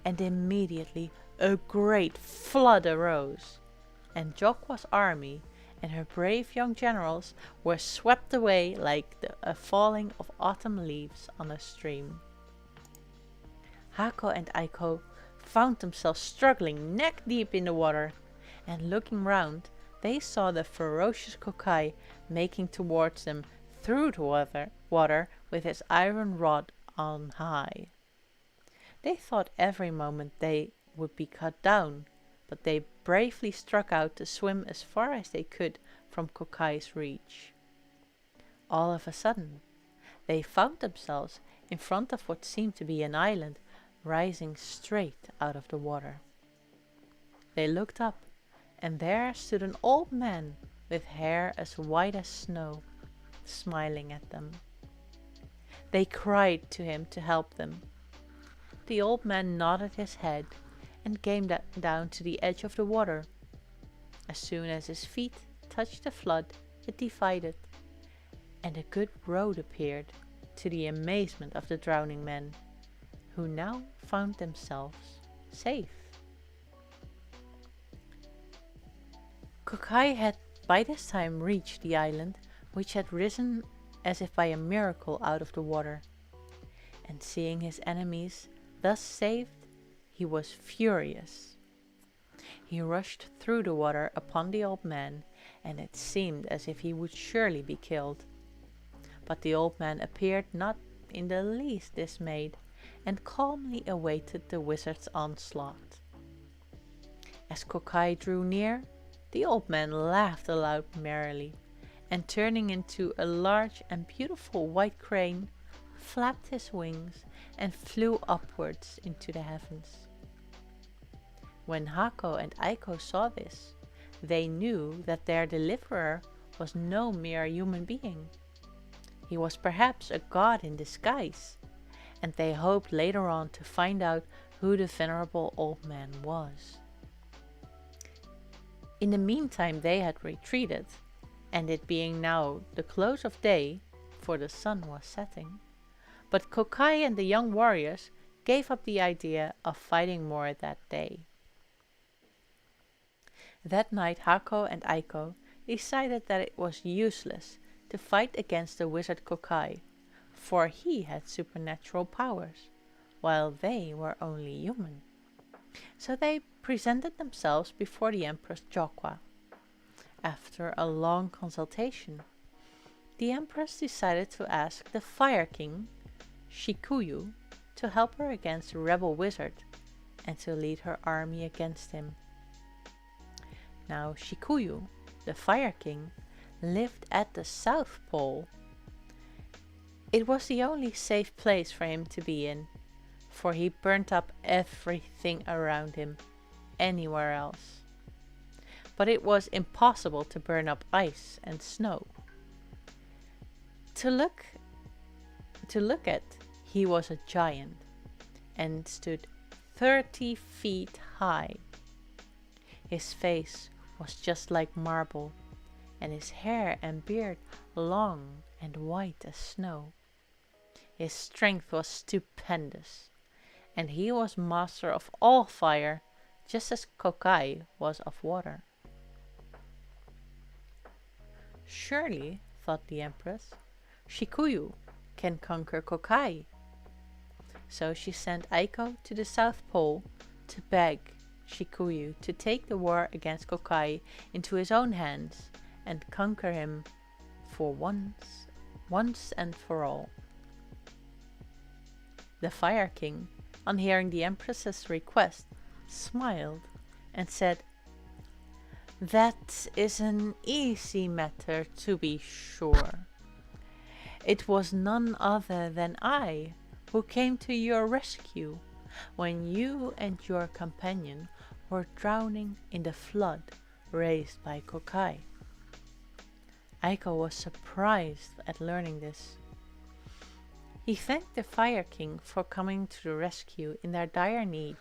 and immediately a great flood arose, and Jokwa's army and her brave young generals were swept away like a falling of autumn leaves on a stream. Hako and Aiko found themselves struggling neck deep in the water, and looking round, they saw the ferocious Kokai making towards them through the water with his iron rod on high. They thought every moment they would be cut down, but they bravely struck out to swim as far as they could from Kokai's reach. All of a sudden, they found themselves in front of what seemed to be an island rising straight out of the water. They looked up, and there stood an old man with hair as white as snow, smiling at them. They cried to him to help them. The old man nodded his head and came down to the edge of the water. As soon as his feet touched the flood, it divided, and a good road appeared, to the amazement of the drowning men, who now found themselves safe. Kokai had by this time reached the island, which had risen as if by a miracle out of the water, and seeing his enemies thus saved, he was furious. He rushed through the water upon the old man, and it seemed as if he would surely be killed. But the old man appeared not in the least dismayed, and calmly awaited the wizard's onslaught. As Kokai drew near, the old man laughed aloud merrily, and turning into a large and beautiful white crane, flapped his wings and flew upwards into the heavens. When Hako and Aiko saw this, they knew that their deliverer was no mere human being. He was perhaps a god in disguise, and they hoped later on to find out who the venerable old man was. In the meantime they had retreated, and it being now the close of day, for the sun was setting, but Kokai and the young warriors gave up the idea of fighting more that day. That night Hako and Aiko decided that it was useless to fight against the wizard Kokai, for he had supernatural powers, while they were only human. So they presented themselves before the Empress Jokwa. After a long consultation, the Empress decided to ask the Fire King, Shikuyu, to help her against the rebel wizard and to lead her army against him. Now Shikuyu, the Fire King, lived at the South Pole. It was the only safe place for him to be in, for he burnt up everything around him, anywhere else. But it was impossible to burn up ice and snow. To look at, he was a giant and stood 30 feet high. His face was just like marble, and his hair and beard long and white as snow. His strength was stupendous, and he was master of all fire, just as Kokai was of water. Surely, thought the Empress, Shikuyu can conquer Kokai. So she sent Aiko to the South Pole to beg Shikuyu to take the war against Kokai into his own hands and conquer him for once and for all. The Fire King, on hearing the Empress's request, smiled and said, "That is an easy matter, to be sure. It was none other than I who came to your rescue when you and your companion were drowning in the flood raised by Kokai." Aiko was surprised at learning this. He thanked the Fire King for coming to the rescue in their dire need,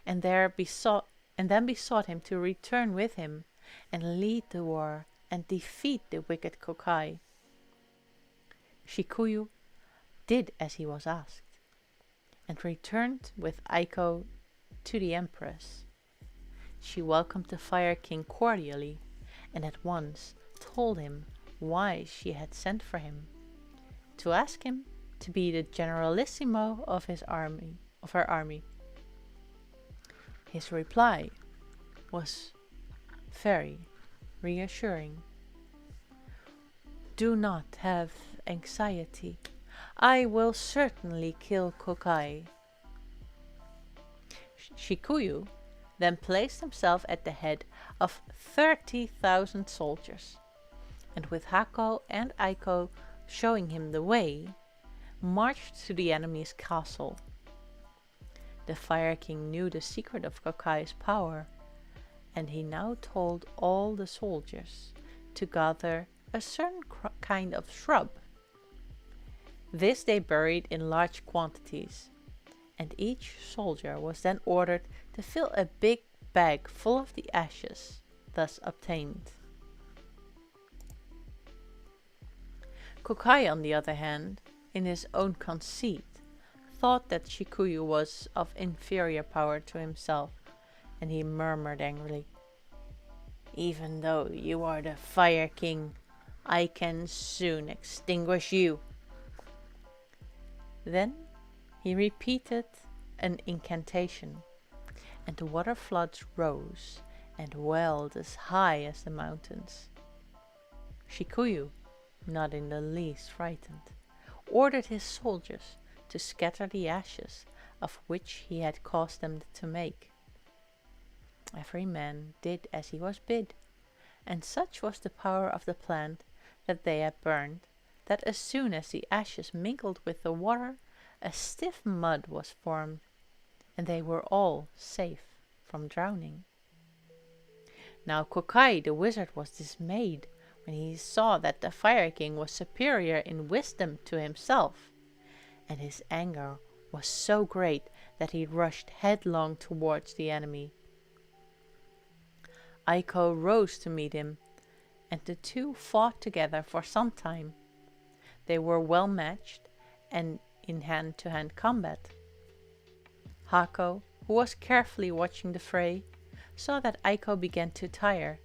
and then besought him to return with him and lead the war and defeat the wicked Kokai. Shikuyu did as he was asked, and returned with Aiko to the Empress. She welcomed the Fire King cordially, and at once told him why she had sent for him, to ask him to be the generalissimo of her army. His reply was very reassuring. "Do not have anxiety. I will certainly kill Kokai." Shikuyu then placed himself at the head of 30,000 soldiers, and with Hako and Aiko showing him the way, marched to the enemy's castle. The Fire King knew the secret of Kokai's power, and he now told all the soldiers to gather a certain kind of shrub. This they buried in large quantities, and each soldier was then ordered to fill a big bag full of the ashes thus obtained. Kokai, on the other hand, in his own conceit, thought that Shikuyu was of inferior power to himself, and he murmured angrily, "Even though you are the Fire King, I can soon extinguish you." Then he repeated an incantation, and the water floods rose and welled as high as the mountains. Shikuyu, not in the least frightened, ordered his soldiers to scatter the ashes of which he had caused them to make. Every man did as he was bid, and such was the power of the plant that they had burned, that as soon as the ashes mingled with the water, a stiff mud was formed, and they were all safe from drowning. Now Kokai the wizard was dismayed when he saw that the Fire King was superior in wisdom to himself, and his anger was so great that he rushed headlong towards the enemy. Aiko rose to meet him, and the two fought together for some time. They were well matched and in hand-to-hand combat. Hako, who was carefully watching the fray, saw that Aiko began to tire,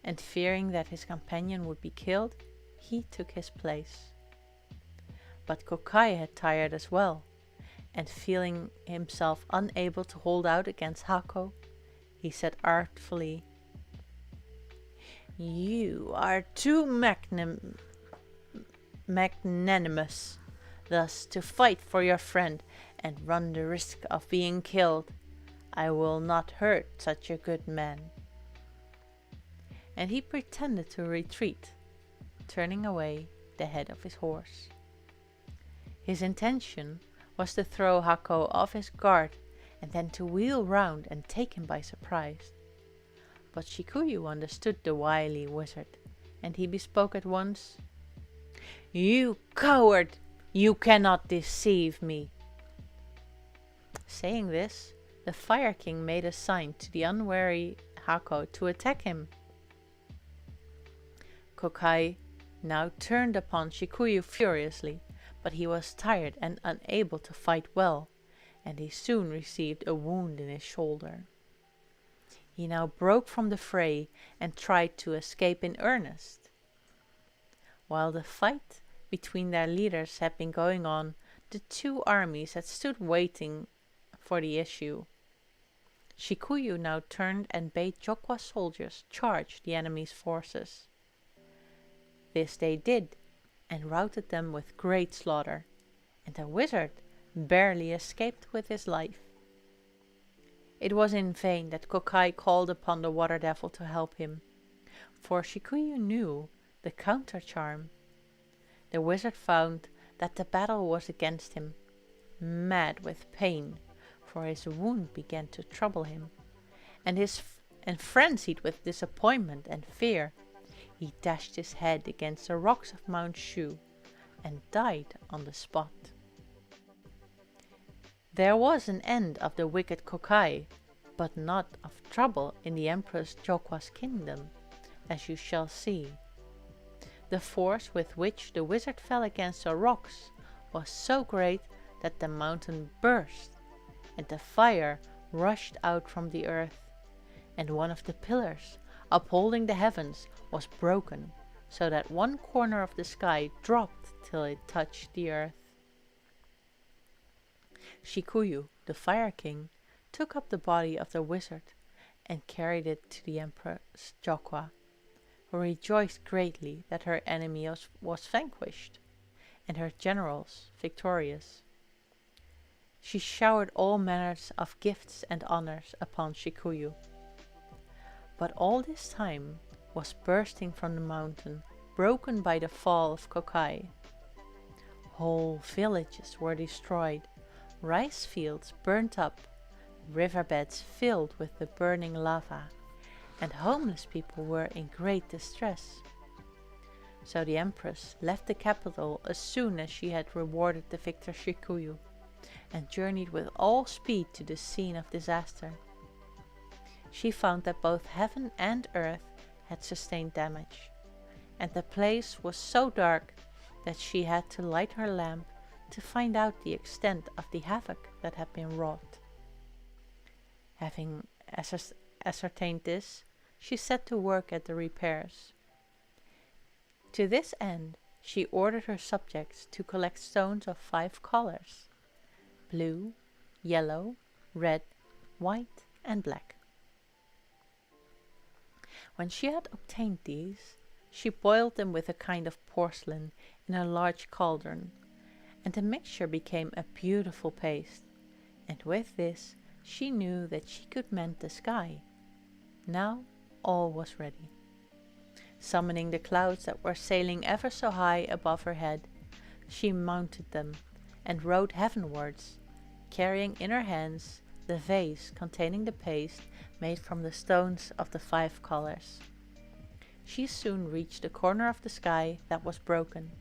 and fearing that his companion would be killed, he took his place. But Kokai had tired as well, and feeling himself unable to hold out against Hako, he said artfully, "You are too magnanimous thus to fight for your friend and run the risk of being killed. I will not hurt such a good man." And he pretended to retreat, turning away the head of his horse. His intention was to throw Hako off his guard and then to wheel round and take him by surprise. But Shikuyu understood the wily wizard, and he bespoke at once, "You coward! You cannot deceive me!" Saying this, the Fire King made a sign to the unwary Hako to attack him. Kokai now turned upon Shikuyu furiously, but he was tired and unable to fight well, and he soon received a wound in his shoulder. He now broke from the fray and tried to escape in earnest. While the fight between their leaders had been going on, the two armies had stood waiting for the issue. Shikuyu now turned and bade Jokwa's soldiers charge the enemy's forces. This they did, and routed them with great slaughter, and the wizard barely escaped with his life. It was in vain that Kokai called upon the water devil to help him, for Shikuyu knew the counter-charm. The wizard found that the battle was against him. Mad with pain, for his wound began to trouble him, and frenzied with disappointment and fear, he dashed his head against the rocks of Mount Shu and died on the spot. There was an end of the wicked Kokai, but not of trouble in the Empress Jokwa's kingdom, as you shall see. The force with which the wizard fell against the rocks was so great that the mountain burst, and the fire rushed out from the earth, and one of the pillars upholding the heavens was broken, so that one corner of the sky dropped till it touched the earth. Shikuyu, the Fire King, took up the body of the wizard and carried it to the Empress Jokwa, who rejoiced greatly that her enemy was vanquished, and her generals victorious. She showered all manners of gifts and honors upon Shikuyu. But all this time was bursting from the mountain, broken by the fall of Kokai. Whole villages were destroyed, rice fields burnt up, riverbeds filled with the burning lava, and homeless people were in great distress. So the Empress left the capital as soon as she had rewarded the victor Shikuyu, and journeyed with all speed to the scene of disaster. She found that both heaven and earth had sustained damage, and the place was so dark that she had to light her lamp to find out the extent of the havoc that had been wrought. Having ascertained this, she set to work at the repairs. To this end, she ordered her subjects to collect stones of 5 colors: blue, yellow, red, white, and black. When she had obtained these, she boiled them with a kind of porcelain in a large cauldron, and the mixture became a beautiful paste, and with this she knew that she could mend the sky. Now all was ready. Summoning the clouds that were sailing ever so high above her head, she mounted them and rode heavenwards, carrying in her hands the vase containing the paste made from the stones of the 5 colors. She soon reached the corner of the sky that was broken,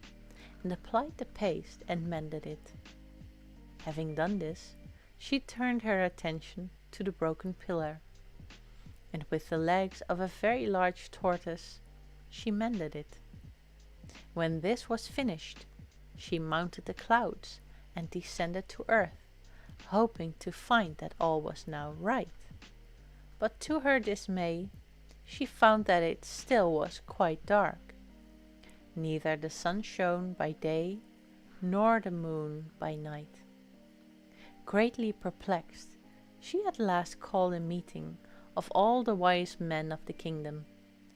and applied the paste and mended it. Having done this, she turned her attention to the broken pillar, and with the legs of a very large tortoise, she mended it. When this was finished, she mounted the clouds and descended to earth, hoping to find that all was now right. But to her dismay, she found that it still was quite dark. Neither the sun shone by day, nor the moon by night. Greatly perplexed, she at last called a meeting of all the wise men of the kingdom,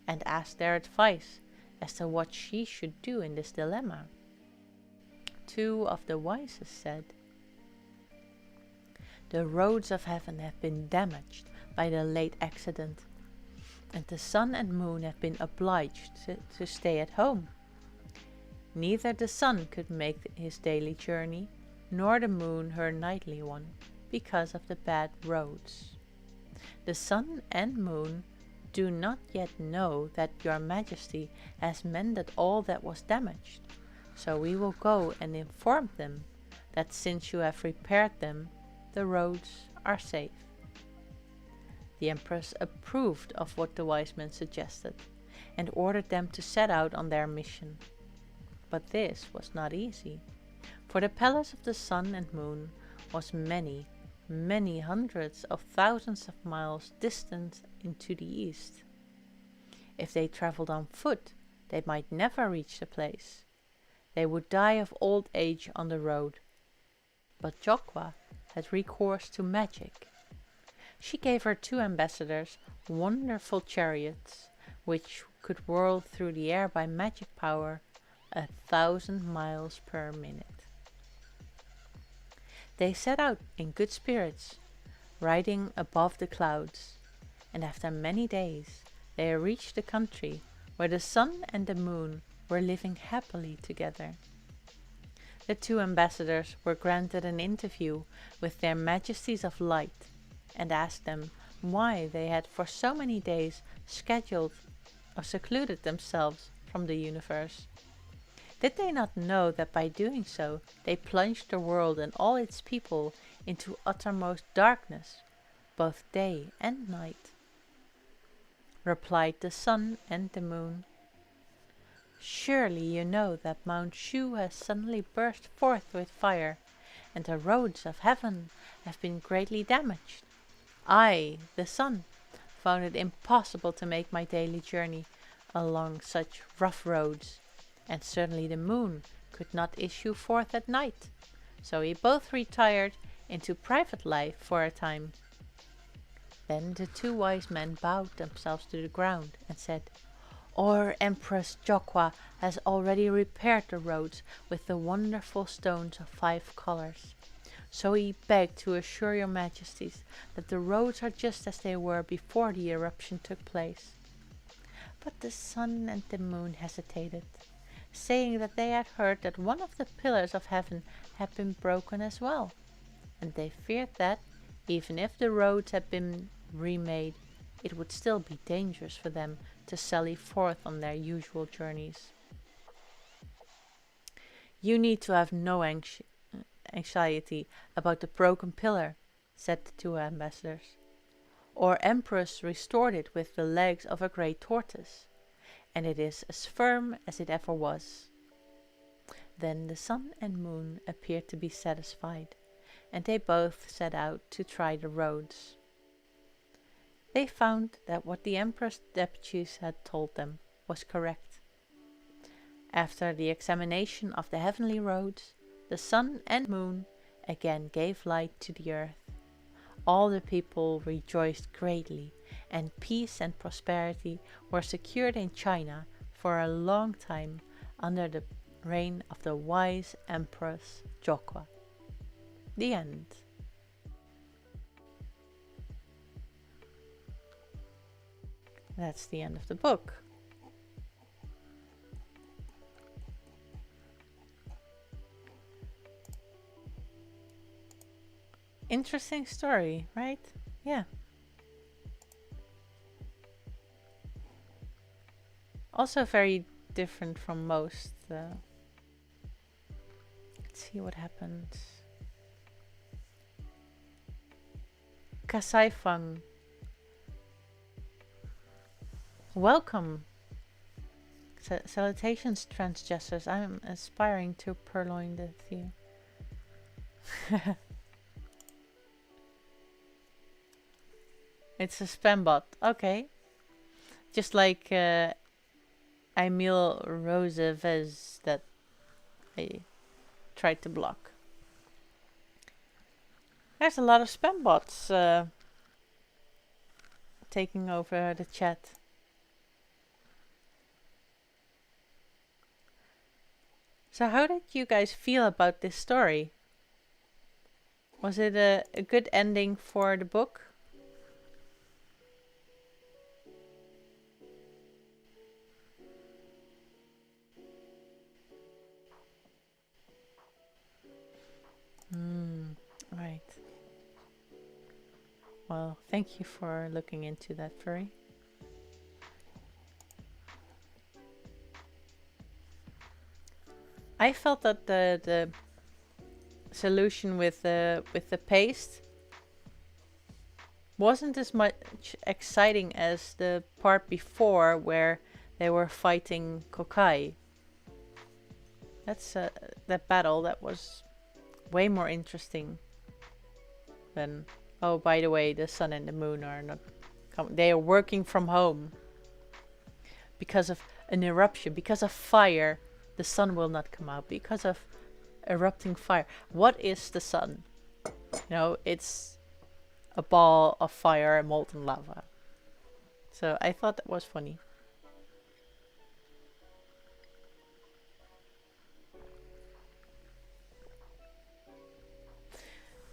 and asked their advice as to what she should do in this dilemma. Two of the wisest said, "The roads of heaven have been damaged by the late accident, and the sun and moon have been obliged to stay at home. Neither the sun could make his daily journey, nor the moon her nightly one, because of the bad roads. The sun and moon do not yet know that your majesty has mended all that was damaged, so we will go and inform them that since you have repaired them, the roads are safe." The empress approved of what the wise men suggested, and ordered them to set out on their mission. But this was not easy, for the palace of the sun and moon was many, many hundreds of thousands of miles distant into the east. If they travelled on foot, they might never reach the place. They would die of old age on the road. But Jokwa had recourse to magic. She gave her two ambassadors wonderful chariots, which could whirl through the air by magic power 1,000 miles per minute. They set out in good spirits, riding above the clouds, and after many days they reached the country where the sun and the moon were living happily together. The two ambassadors were granted an interview with their majesties of light, and asked them why they had for so many days scheduled or secluded themselves from the universe. Did they not know that by doing so they plunged the world and all its people into uttermost darkness, both day and night? Replied the sun and the moon, "Surely you know that Mount Shu has suddenly burst forth with fire, and the roads of heaven have been greatly damaged. I, the sun, found it impossible to make my daily journey along such rough roads, and certainly the moon could not issue forth at night, so we both retired into private life for a time." Then the two wise men bowed themselves to the ground and said, "Our Empress Jokwa has already repaired the roads with the wonderful stones of 5 colors. So we beg to assure your majesties that the roads are just as they were before the eruption took place." But the sun and the moon hesitated, saying that they had heard that one of the pillars of heaven had been broken as well, and they feared that, even if the roads had been remade, it would still be dangerous for them to sally forth on their usual journeys. "You need to have no anxiety about the broken pillar," said the two ambassadors. "Our empress restored it with the legs of a great tortoise, and it is as firm as it ever was." Then the sun and moon appeared to be satisfied, and they both set out to try the roads. They found that what the empress deputies had told them was correct. After the examination of the heavenly roads, the sun and moon again gave light to the earth. All the people rejoiced greatly, and peace and prosperity were secured in China for a long time under the reign of the wise Empress Jokwa. The end. That's the end of the book. Interesting story, right? Yeah. Also very different from most. Let's see what happens. Kasaifang. Welcome. Salutations, transgressors. I'm aspiring to purloin the theme. It's a spam bot. Okay. Just like Emil Rosevez that I tried to block. There's a lot of spam bots taking over the chat. So how did you guys feel about this story? Was it a good ending for the book? Right. Well, thank you for looking into that, Furry. I felt that the solution with the paste wasn't as much exciting as the part before where they were fighting Kokai. That's that battle that was way more interesting than, oh, by the way, the sun and the moon are not they are working from home because of an eruption, because of fire. The sun will not come out because of erupting fire. What is the sun? No, it's a ball of fire and molten lava. So I thought that was funny.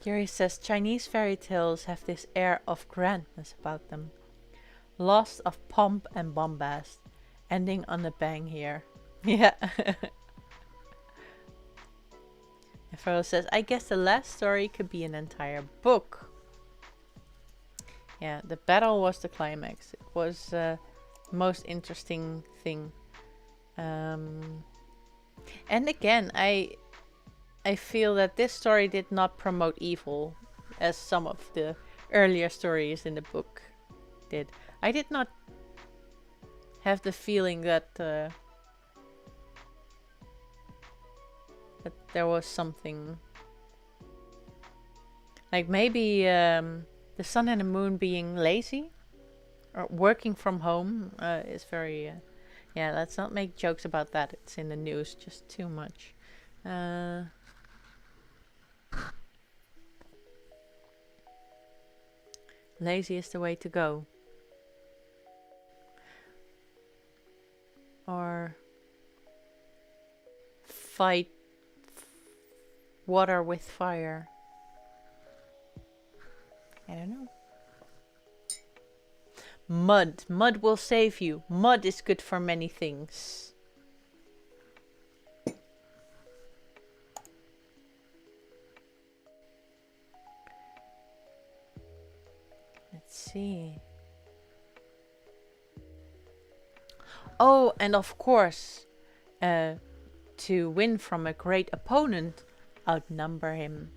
Gary says Chinese fairy tales have this air of grandness about them, lost of pomp and bombast, ending on a bang here. Yeah. Faro says, I guess the last story could be an entire book. Yeah, the battle was the climax. It was the most interesting thing. And again, I feel that this story did not promote evil as some of the earlier stories in the book did. I did not have the feeling that that there was something like maybe the sun and the moon being lazy or working from home is very yeah, let's not make jokes about that. It's in the news just too much. Lazy is the way to go. Or fight water with fire. I don't know. Mud. Mud will save you. Mud is good for many things. Let's see. Oh, and of course, to win from a great opponent, outnumber him.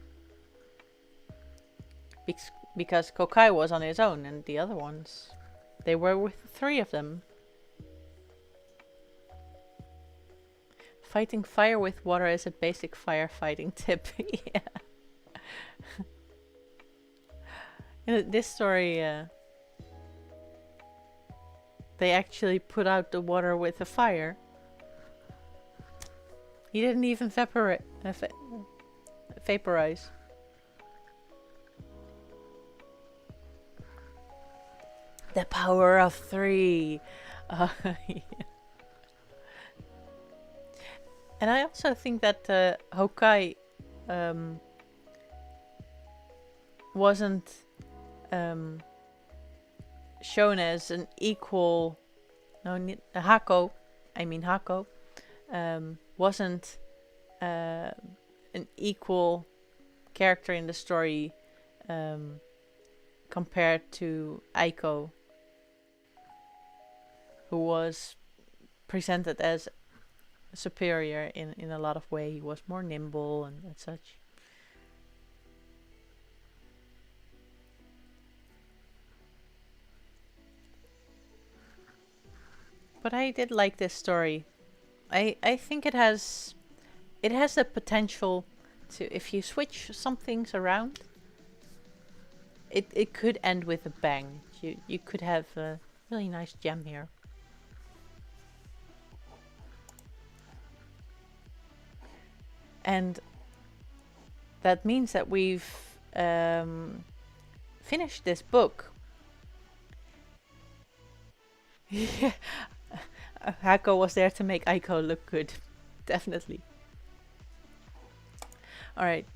Because Kokai was on his own and the other ones, they were with 3 of them. Fighting fire with water is a basic firefighting tip. Yeah. In this story, they actually put out the water with a fire. He didn't even vaporize. The power of 3. Yeah. And I also think that Hokai wasn't shown as an equal. No, Hako. I mean Hako wasn't an equal character in the story compared to Aiko, who was presented as superior in a lot of ways. He was more nimble and such. But I did like this story. I think it has the potential to, if you switch some things around, it could end with a bang. You could have a really nice gem here. And that means that we've finished this book. Yeah, Hako was there to make Aiko look good. Definitely. Alright.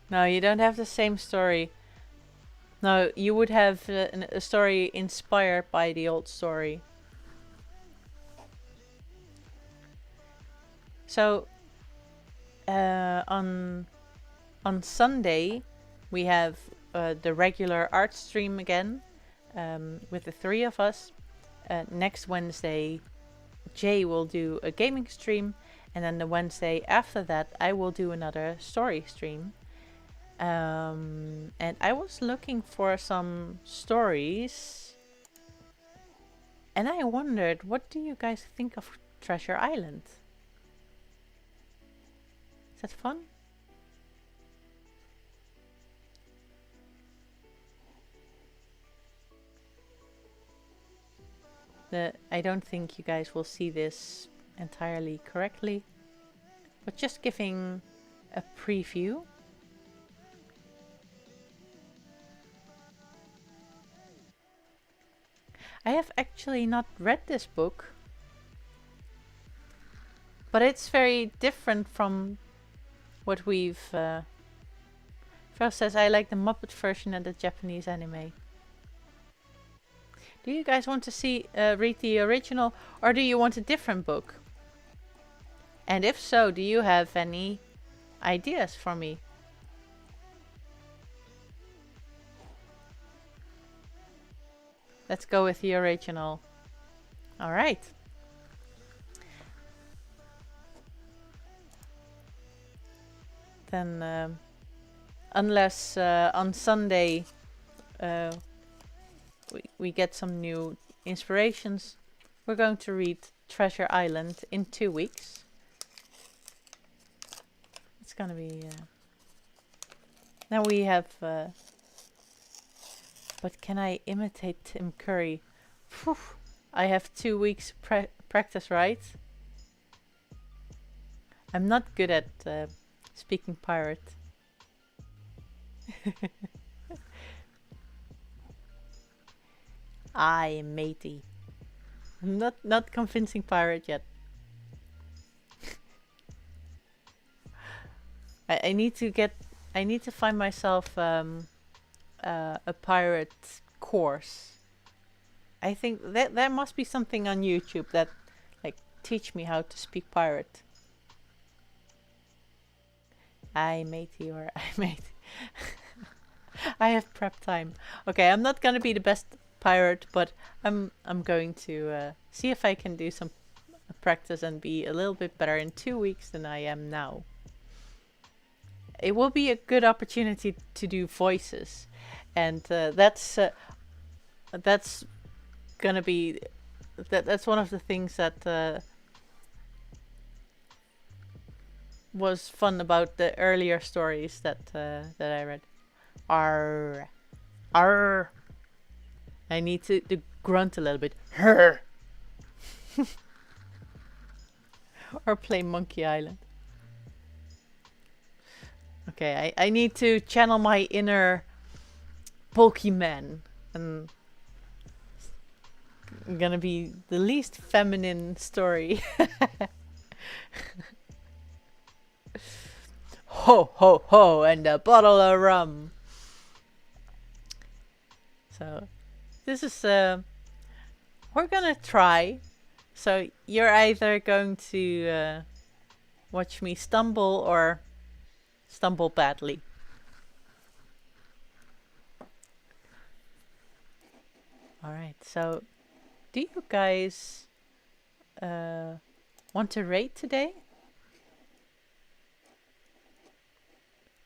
No, you don't have the same story. No, you would have a story inspired by the old story. So, on Sunday, we have the regular art stream again, with the three of us. Next Wednesday, Jay will do a gaming stream, and then the Wednesday after that, I will do another story stream. And I was looking for some stories, and I wondered, what do you guys think of Treasure Island? Is that fun? I don't think you guys will see this entirely correctly, but just giving a preview. I have actually not read this book, but it's very different from what we've... First says, I like the Muppet version and the Japanese anime. Do you guys want to read the original, or do you want a different book? And if so, do you have any ideas for me? Let's go with the original. Alright. Then, unless on Sunday we get some new inspirations, we're going to read Treasure Island in 2 weeks. It's gonna be... Now we have... But can I imitate Tim Curry? Phew, I have 2 weeks practice, right? I'm not good at speaking pirate. Aye, matey. I'm not convincing pirate yet. I need to find myself a pirate course. I think that there must be something on YouTube that like teach me how to speak pirate. I matey or I matey. I have prep time. Okay, I'm not gonna be the best pirate, but I'm going to see if I can do some practice and be a little bit better in 2 weeks than I am now. It will be a good opportunity to do voices, and that's gonna be that's one of the things that was fun about the earlier stories that I read. Arr, arr. I need to grunt a little bit. Her. Or play Monkey Island. Okay, I need to channel my inner Pokemon, and it's gonna be the least feminine story. Ho ho ho, and a bottle of rum. So this is we're gonna try. So you're either going to watch me stumble or stumble badly. Alright, so do you guys want to rate today?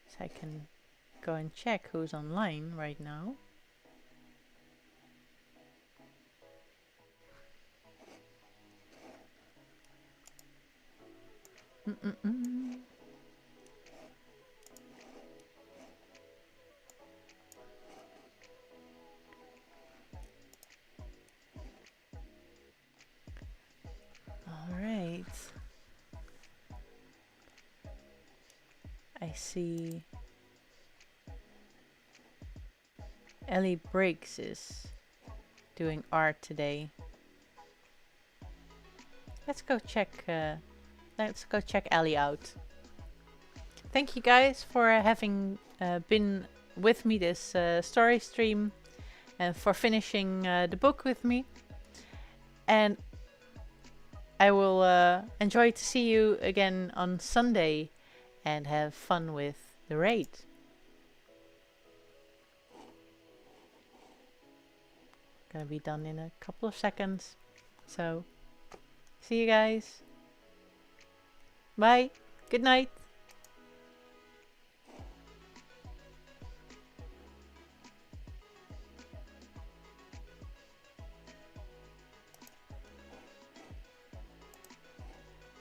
So I can go and check who's online right now. Alright. I see Ellie Briggs is doing art today. Let's go check. Let's go check Ellie out. Thank you guys for having been with me this story stream and for finishing the book with me. And I will enjoy to see you again on Sunday and have fun with the raid. Gonna be done in a couple of seconds. So, see you guys. Bye. Good night.